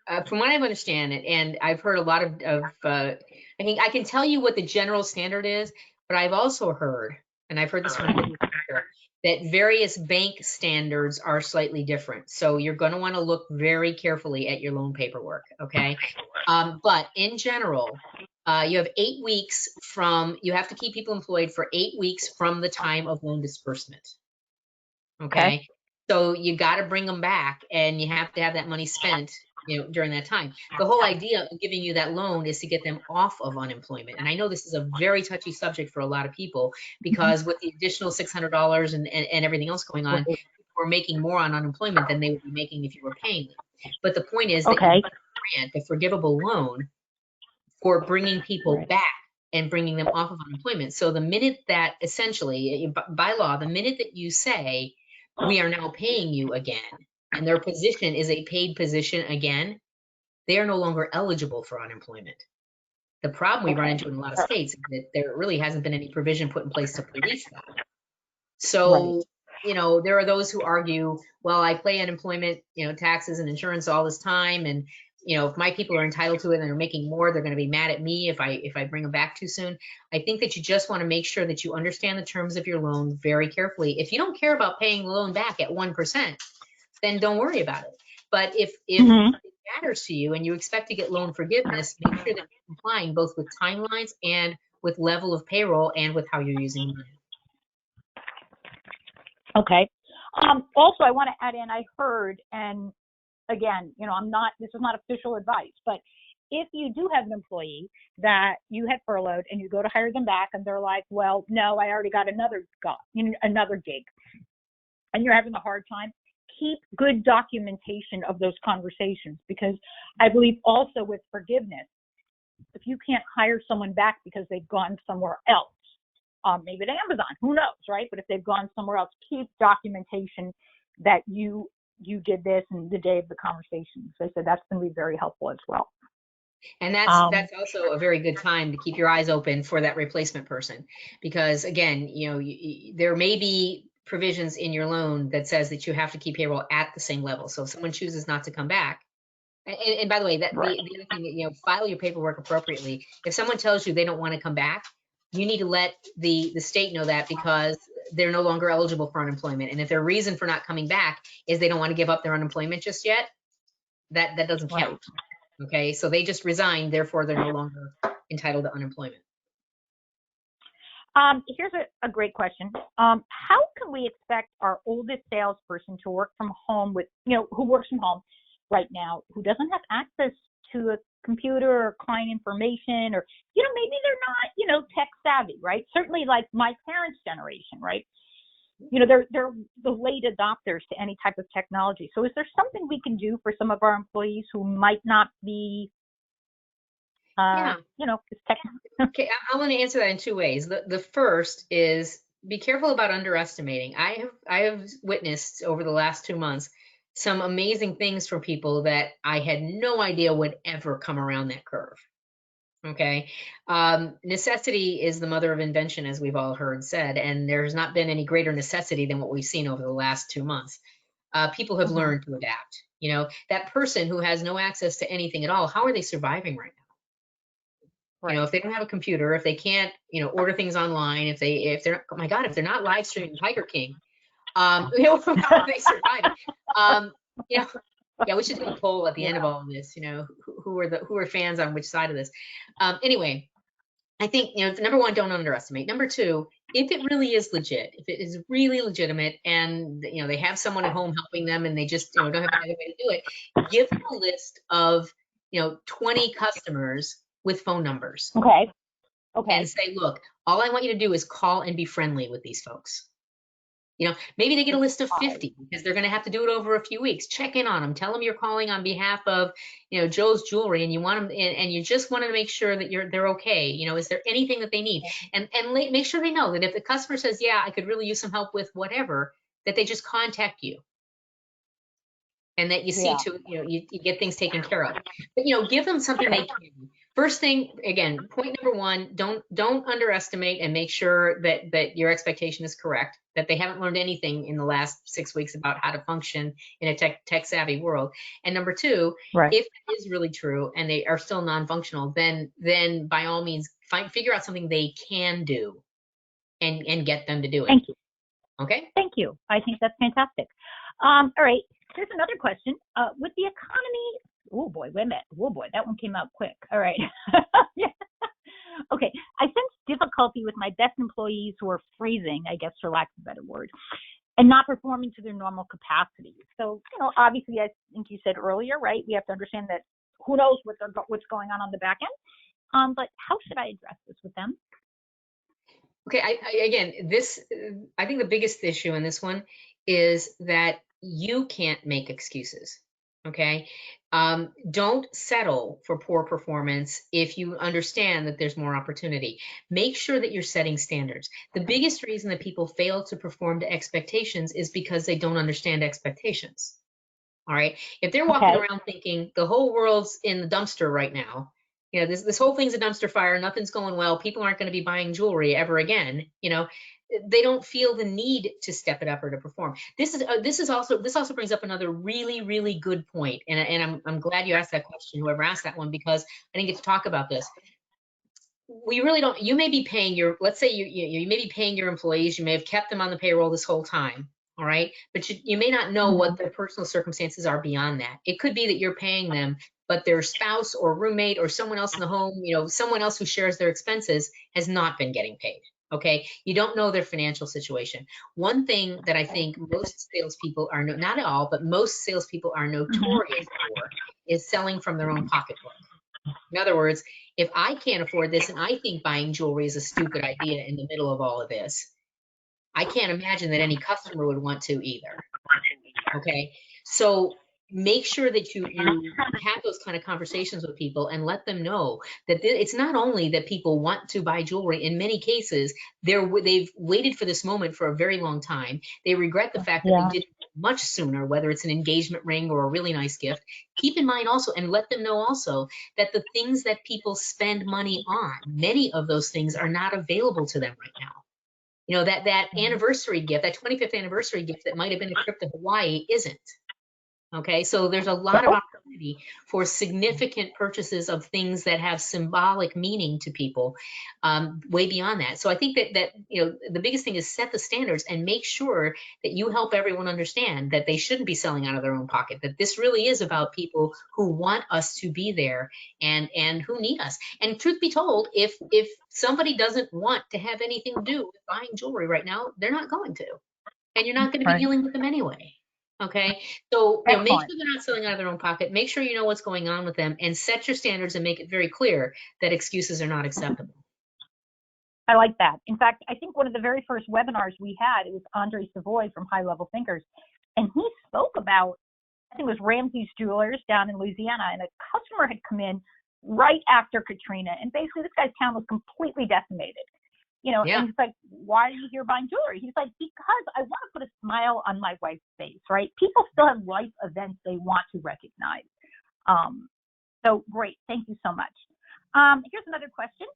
to, from what I understand, and I've heard a lot of I think I can tell you what the general standard is, but I've also heard, and I've heard this from that various bank standards are slightly different. So you're going to want to look very carefully at your loan paperwork, okay? But in general, you have 8 weeks you have to keep people employed for 8 weeks from the time of loan disbursement, okay? So you got to bring them back, and you have to have that money spent, during that time. The whole idea of giving you that loan is to get them off of unemployment. And I know this is a very touchy subject for a lot of people, because with the additional $600 and everything else going on, people are making more on unemployment than they would be making if you were paying them. But the point is that you grant a forgivable loan for bringing people back and bringing them off of unemployment. So the minute that essentially, by law, the minute that you say, we are now paying you again, and their position is a paid position again, they are no longer eligible for unemployment. The problem we run into in a lot of states is that there really hasn't been any provision put in place to police that. So, there are those who argue, well, I pay unemployment, taxes and insurance all this time, and if my people are entitled to it and they're making more, they're going to be mad at me if I bring them back too soon. I think that you just want to make sure that you understand the terms of your loan very carefully. If you don't care about paying the loan back at 1%, then don't worry about it. But if it matters to you and you expect to get loan forgiveness, make sure that you're complying both with timelines and with level of payroll and with how you're using money. Okay. Also, I want to add in, I heard, and again, this is not official advice, but if you do have an employee that you had furloughed and you go to hire them back and they're like, well, no, I already got another gig, and you're having a hard time, keep good documentation of those conversations, because I believe also with forgiveness, if you can't hire someone back because they've gone somewhere else, maybe at Amazon, who knows, right? But if they've gone somewhere else, keep documentation that you did this and the day of the conversation. So I said that's going to be very helpful as well. And that's also a very good time to keep your eyes open for that replacement person, because again, there may be provisions in your loan that says that you have to keep payroll at the same level. So if someone chooses not to come back, and by the way, that right. the other thing, file your paperwork appropriately. If someone tells you they don't want to come back, you need to let the state know that, because they're no longer eligible for unemployment. And if their reason for not coming back is they don't want to give up their unemployment just yet, that doesn't count. Right. Okay, so they just resigned, therefore they're no longer entitled to unemployment. Here's a great question. How can we expect our oldest salesperson to work from home who works from home right now, who doesn't have access to a computer or client information, or, maybe they're not, tech savvy, right? Certainly like my parents' generation, right? They're the late adopters to any type of technology. So is there something we can do for some of our employees who might not be, tech? Okay, I want to answer that in two ways. The first is, be careful about underestimating. I have witnessed over the last 2 months some amazing things for people that I had no idea would ever come around that curve. Okay. Necessity is the mother of invention, as we've all heard said, and there's not been any greater necessity than what we've seen over the last 2 months. People have learned to adapt. That person who has no access to anything at all, how are they surviving right now? Right. If they don't have a computer, if they can't, order things online, if they're, oh my God, if they're not live streaming Tiger King, how are they surviving? Yeah, we should do a poll at the end of all of this. Who are fans on which side of this? Anyway, I think number one, don't underestimate. Number two, if it really is legit, if it is really legitimate, and they have someone at home helping them, and they just don't have another way to do it, give them a list of 20 customers with phone numbers. Okay. And say, look, all I want you to do is call and be friendly with these folks. Maybe they get a list of 50 because they're going to have to do it over a few weeks. Check in on them. Tell them you're calling on behalf of, Joe's Jewelry, and you want them, and you just want to make sure that they're okay. Is there anything that they need? And make sure they know that if the customer says, yeah, I could really use some help with whatever, that they just contact you. And that you see to, you get things taken care of. But, give them something they can. First thing, again, point number one, don't underestimate, and make sure that your expectation is correct, that they haven't learned anything in the last 6 weeks about how to function in a tech savvy world. And number two, if it is really true and they are still non-functional, then by all means, figure out something they can do and get them to do it. Thank you. Okay? Thank you. I think that's fantastic. All right. Here's another question. With the economy, oh boy, wait a minute. Oh boy, that one came out quick. All right. Okay. I sense difficulty with my best employees who are freezing, I guess, for lack of a better word, and not performing to their normal capacity. So, obviously, I think you said earlier, right? We have to understand that who knows what's going on the back end. But how should I address this with them? Okay. I think the biggest issue in this one is that you can't make excuses. Okay. Don't settle for poor performance if you understand that there's more opportunity. Make sure that you're setting standards. The biggest reason that people fail to perform to expectations is because they don't understand expectations. All right. If they're walking around thinking the whole world's in the dumpster right now, this whole thing's a dumpster fire, nothing's going well, people aren't going to be buying jewelry ever again, they don't feel the need to step it up or to perform. This also brings up another really, really good point, and I'm glad you asked that question, whoever asked that one, because I didn't get to talk about this. We really don't. You may be paying let's say you may be paying your employees. You may have kept them on the payroll this whole time. All right, but you may not know what their personal circumstances are beyond that. It could be that you're paying them, but their spouse or roommate or someone else in the home, someone else who shares their expenses has not been getting paid. Okay, you don't know their financial situation. One thing that I think most salespeople are not all, but most salespeople are notorious for is selling from their own pocketbook. In other words, if I can't afford this and I think buying jewelry is a stupid idea in the middle of all of this, I can't imagine that any customer would want to either. Okay. So make sure that you have those kind of conversations with people and let them know that it's not only that people want to buy jewelry. In many cases, they've waited for this moment for a very long time. They regret the fact that Yeah. they didn't much sooner, whether it's an engagement ring or a really nice gift. Keep in mind also, and let them know also, that the things that people spend money on, many of those things are not available to them right now. You know, that anniversary gift, that 25th anniversary gift that might have been a trip to Hawaii isn't. Okay, so there's a lot of opportunity for significant purchases of things that have symbolic meaning to people, way beyond that. So I think that you know, the biggest thing is set the standards and make sure that you help everyone understand that they shouldn't be selling out of their own pocket. That this really is about people who want us to be there and who need us. And truth be told, if somebody doesn't want to have anything to do with buying jewelry right now, they're not going to, and you're not going to be Right. dealing with them anyway. Okay, so you know, make Excellent. sure they're not selling out of their own pocket. Make sure you know what's going on with them, and set your standards and make it very clear that excuses are not acceptable. I like that. In fact, I think one of the very first webinars we had, it was Andre Savoy from High Level Thinkers, and he spoke about, I think it was Ramsey's Jewelers down in Louisiana, and a customer had come in right after Katrina, and basically this guy's town was completely decimated. You know, Yeah. and he's like, why are you here buying jewelry? He's like, because I want to put a smile on my wife's face, right? People still have life events they want to recognize. So great. Thank you so much. Here's another question.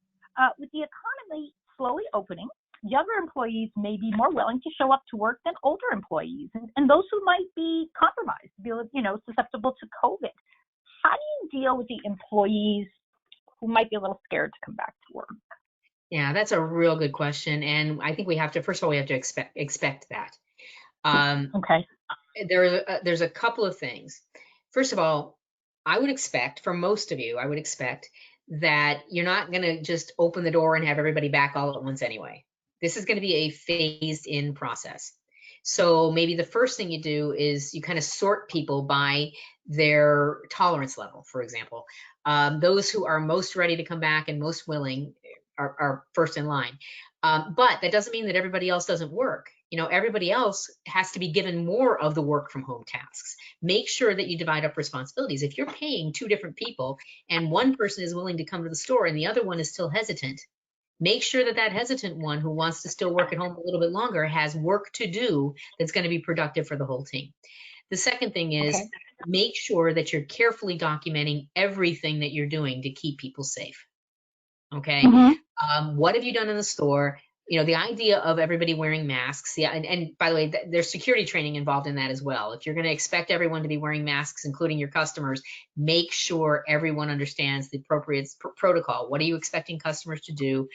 With the economy slowly opening, younger employees may be more willing to show up to work than older employees, and those who might be compromised, you know, susceptible to COVID. How do you deal with the employees who might be a little scared to come back to work? Yeah, that's a real good question, and I think we have to, first of all, we have to expect that. Okay. There's a couple of things. First of all, I would expect, for most of you, I would expect that you're not going to just open the door and have everybody back all at once anyway. This is going to be a phased in process. So maybe the first thing you do is you kind of sort people by their tolerance level, for example. Those who are most ready to come back and most willing are first in line. But that doesn't mean that everybody else doesn't work. You know, everybody else has to be given more of the work from home tasks. Make sure that you divide up responsibilities. If you're paying two different people and one person is willing to come to the store and the other one is still hesitant, make sure that that hesitant one who wants to still work at home a little bit longer has work to do that's going to be productive for the whole team. The second thing is, Okay. make sure that you're carefully documenting everything that you're doing to keep people safe. Okay. What have you done in the store? You know, the idea of everybody wearing masks. Yeah. And by the way, there's security training involved in that as well. If you're going to expect everyone to be wearing masks, including your customers, make sure everyone understands the appropriate protocol. What are you expecting customers to do?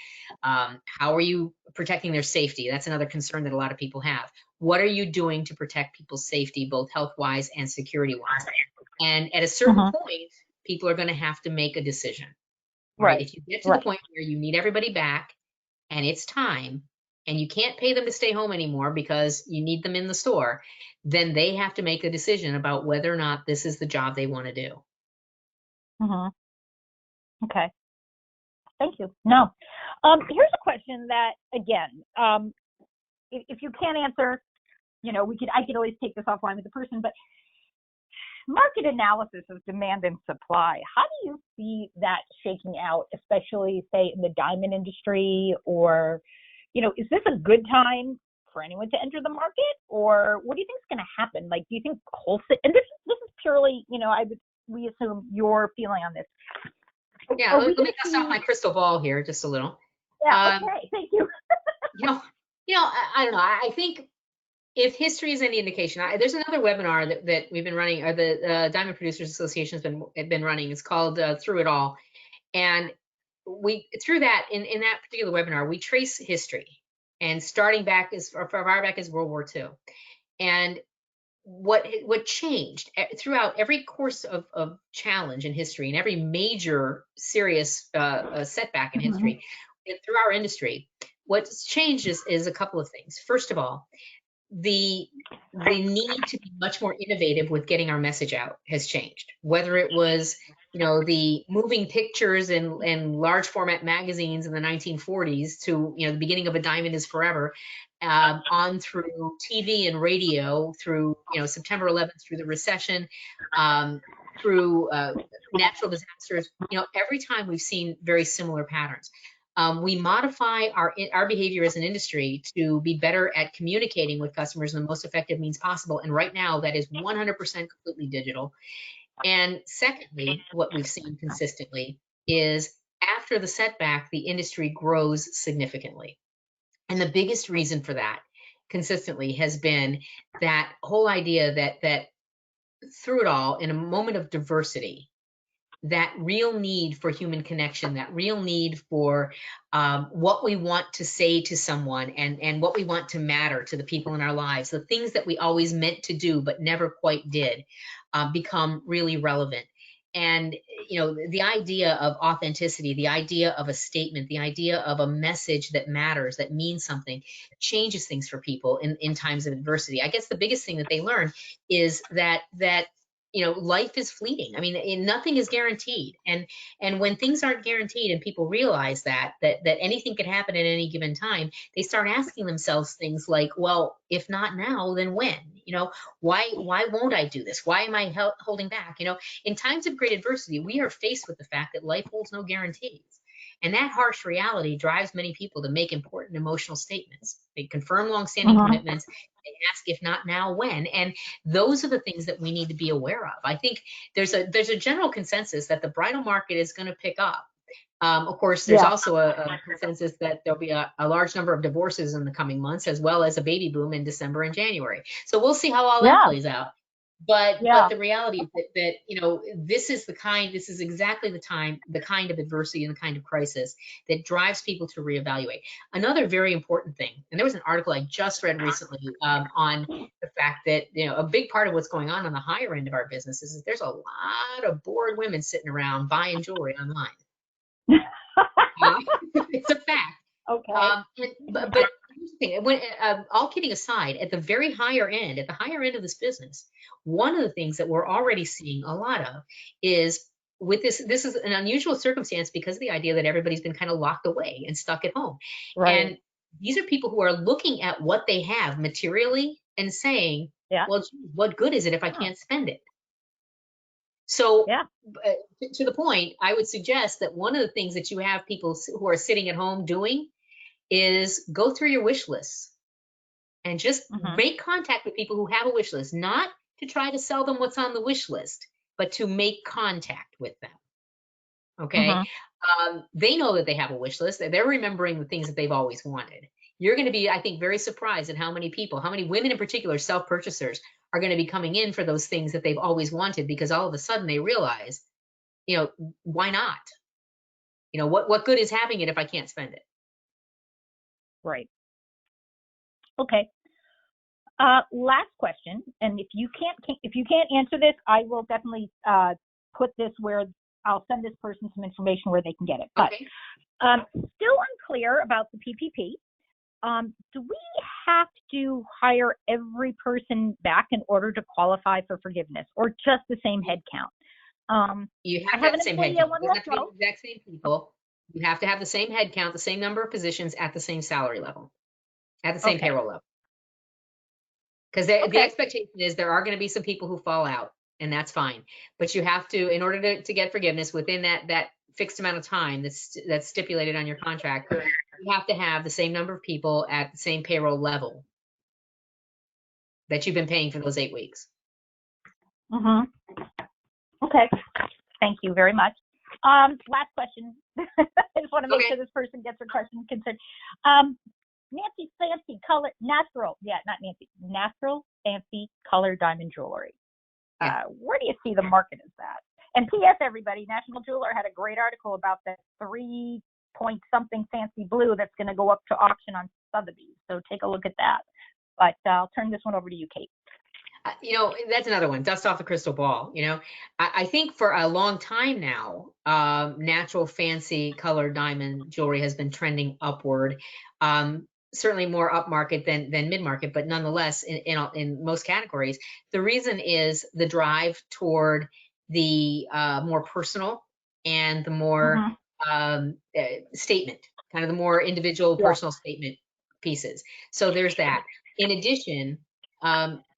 How are you protecting their safety? That's another concern that a lot of people have. What are you doing to protect people's safety, both health-wise and security-wise? And at a certain point, people are going to have to make a decision. Right? If you get to the point where you need everybody back and it's time and you can't pay them to stay home anymore because you need them in the store, then they have to make a decision about whether or not this is the job they want to do. Okay. Thank you. No. Here's a question that, again, if you can't answer, you know, I could always take this offline with the person, but market analysis of demand and supply, how do you see that shaking out, especially, say, in the diamond industry? Or, you know, is this a good time for anyone to enter the market? Or what do you think is going to happen? Like, do you think wholesale, and this is purely, you know, we assume your feeling on this. Yeah, let me dust off my crystal ball here just a little. Yeah, okay, thank you. I don't know. I think if history is any indication, there's another webinar that we've been running, or the Diamond Producers Association has been running. It's called Through It All. And through that, in that particular webinar, we trace history, and starting back as far back as World War II. And what changed throughout every course of challenge in history and every major serious setback in history through our industry, what's changed is a couple of things. First of all, the need to be much more innovative with getting our message out has changed. Whether it was, the moving pictures in large format magazines in the 1940s to, the beginning of A Diamond is Forever, on through TV and radio, through, September 11th, through the recession, through natural disasters. Every time we've seen very similar patterns. We modify our behavior as an industry to be better at communicating with customers in the most effective means possible. And right now, that is 100% completely digital. And secondly, what we've seen consistently is after the setback, the industry grows significantly. And the biggest reason for that consistently has been that whole idea that through it all, in a moment of diversity, that real need for human connection, that real need for what we want to say to someone and what we want to matter to the people in our lives, the things that we always meant to do but never quite did, become really relevant. And, the idea of authenticity, the idea of a statement, the idea of a message that matters, that means something, changes things for people in times of adversity. I guess the biggest thing that they learn is that life is fleeting. I mean, nothing is guaranteed. And when things aren't guaranteed and people realize that anything could happen at any given time, they start asking themselves things like, well, if not now, then when? Why won't I do this? Why am I holding back? In times of great adversity, we are faced with the fact that life holds no guarantees. And that harsh reality drives many people to make important emotional statements. They confirm longstanding commitments. They ask, if not now, when? And those are the things that we need to be aware of. I think there's a general consensus that the bridal market is going to pick up. Of course, there's also a consensus that there'll be a large number of divorces in the coming months, as well as a baby boom in December and January. So we'll see how all that plays out. But the reality is that this is exactly the kind of adversity and the kind of crisis that drives people to reevaluate. Another very important thing, and there was an article I just read recently on the fact that a big part of what's going on the higher end of our business is that there's a lot of bored women sitting around buying jewelry online. It's a fact. Okay. But here's the thing, when, all kidding aside, at the higher end of this business, one of the things that we're already seeing a lot of is with this is an unusual circumstance because of the idea that everybody's been kind of locked away and stuck at home. Right. And these are people who are looking at what they have materially and saying, well, what good is it if I can't spend it? So to the point, I would suggest that one of the things that you have people who are sitting at home doing is go through your wish list and just make contact with people who have a wish list, not to try to sell them what's on the wish list, but to make contact with them. Okay. They know that they have a wish list. They're remembering the things that they've always wanted. You're going to be, I think, very surprised at how many women in particular, self-purchasers, are going to be coming in for those things that they've always wanted, because all of a sudden they realize, why not? What good is having it if I can't spend it? Right. Okay. Last question, and if you can't answer this, I will definitely put this where I'll send this person some information where they can get it. But still unclear about the PPP. Do we have to hire every person back in order to qualify for forgiveness, or just the same head count? You have to have the same head count. You have to be the exact same people. You have to have the same head count, the same number of positions at the same salary level, at the same payroll level. Because the expectation is there are going to be some people who fall out, and that's fine. But you have to, in order to get forgiveness within that fixed amount of time that's stipulated on your contract, you have to have the same number of people at the same payroll level that you've been paying for those 8 weeks. Okay. Thank you very much. Last question. I just want to make sure this person gets their question considered. Nancy Fancy Color Natural. Yeah, not Nancy. Natural Fancy Color Diamond Jewelry. Where do you see the market as that? And P.S. everybody, National Jeweler had a great article about that 3-point-something fancy blue that's going to go up to auction on Sotheby's. So take a look at that. But I'll turn this one over to you, Kate. That's another one. Dust off the crystal ball. I think for a long time now, natural fancy colored diamond jewelry has been trending upward. certainly more upmarket than mid-market, but nonetheless, in most categories, the reason is the drive toward the more personal and the more statement, kind of the more individual Yeah. personal statement pieces. So there's that. In addition,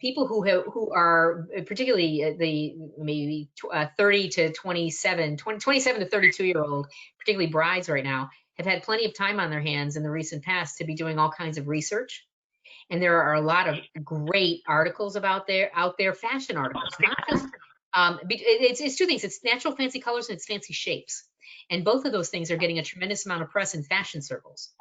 people who are particularly the maybe 30 to 27, 27 to 32-year-old, particularly brides right now, have had plenty of time on their hands in the recent past to be doing all kinds of research. And there are a lot of great articles out there, fashion articles, not just, it's two things. It's natural fancy colors and it's fancy shapes. And both of those things are getting a tremendous amount of press in fashion circles.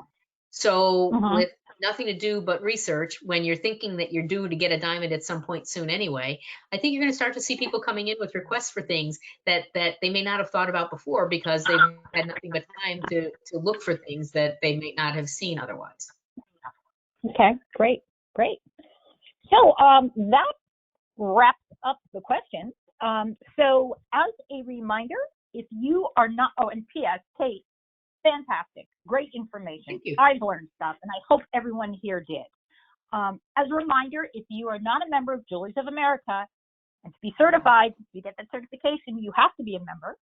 So with nothing to do but research, when you're thinking that you're due to get a diamond at some point soon anyway, I think you're going to start to see people coming in with requests for things that they may not have thought about before because they've had nothing but time to look for things that they may not have seen otherwise. Okay, great. So that wraps up the questions. So as a reminder, if you are not, and P.S., Kate, fantastic, great information. Thank you. I've learned stuff, and I hope everyone here did. As a reminder, if you are not a member of Jewelers of America, and to be certified, you get that certification, you have to be a member.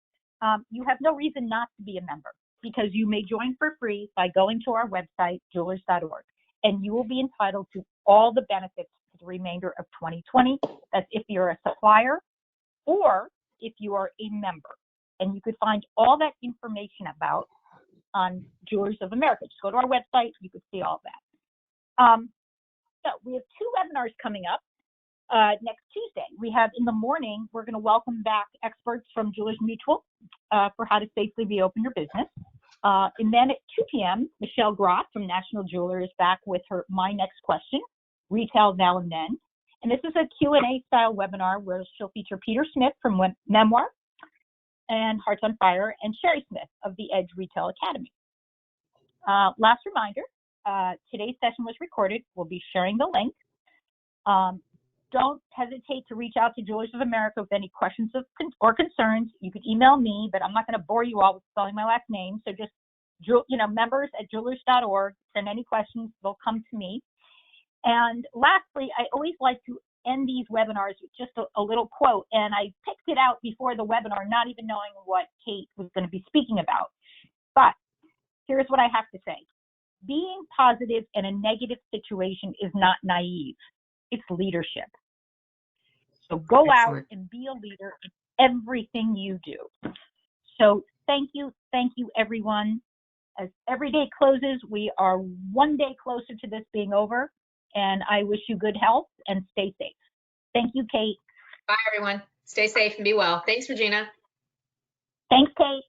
You have no reason not to be a member because you may join for free by going to our website, jewelers.org, and you will be entitled to all the benefits for the remainder of 2020. That's if you're a supplier or if you are a member. And you could find all that information about on Jewelers of America. Just go to our website, you could see all that. So we have 2 webinars coming up next Tuesday. We have in the morning, we're going to welcome back experts from Jewelers Mutual for how to safely reopen your business. And then at 2 p.m., Michelle Groff from National Jeweler is back with her My Next Question, Retail Now and Then. And this is a Q&A style webinar where she'll feature Peter Smith from Memoir and Hearts on Fire, and Sherry Smith of the Edge Retail Academy. Last reminder, today's session was recorded. We'll be sharing the link. Don't hesitate to reach out to Jewelers of America with any questions or concerns. You could email me, but I'm not going to bore you all with spelling my last name. So just, members@jewelers.org. Send any questions, they'll come to me. And lastly, I always like to end these webinars with just a little quote, and I picked it out before the webinar, not even knowing what Kate was going to be speaking about. But here's what I have to say. Being positive in a negative situation is not naive. It's leadership. So go Excellent. out and be a leader in everything you do. So thank you, everyone. As every day closes, we are one day closer to this being over. And I wish you good health and stay safe. Thank you, Kate. Bye, everyone. Stay safe and be well. Thanks, Regina. Thanks, Kate.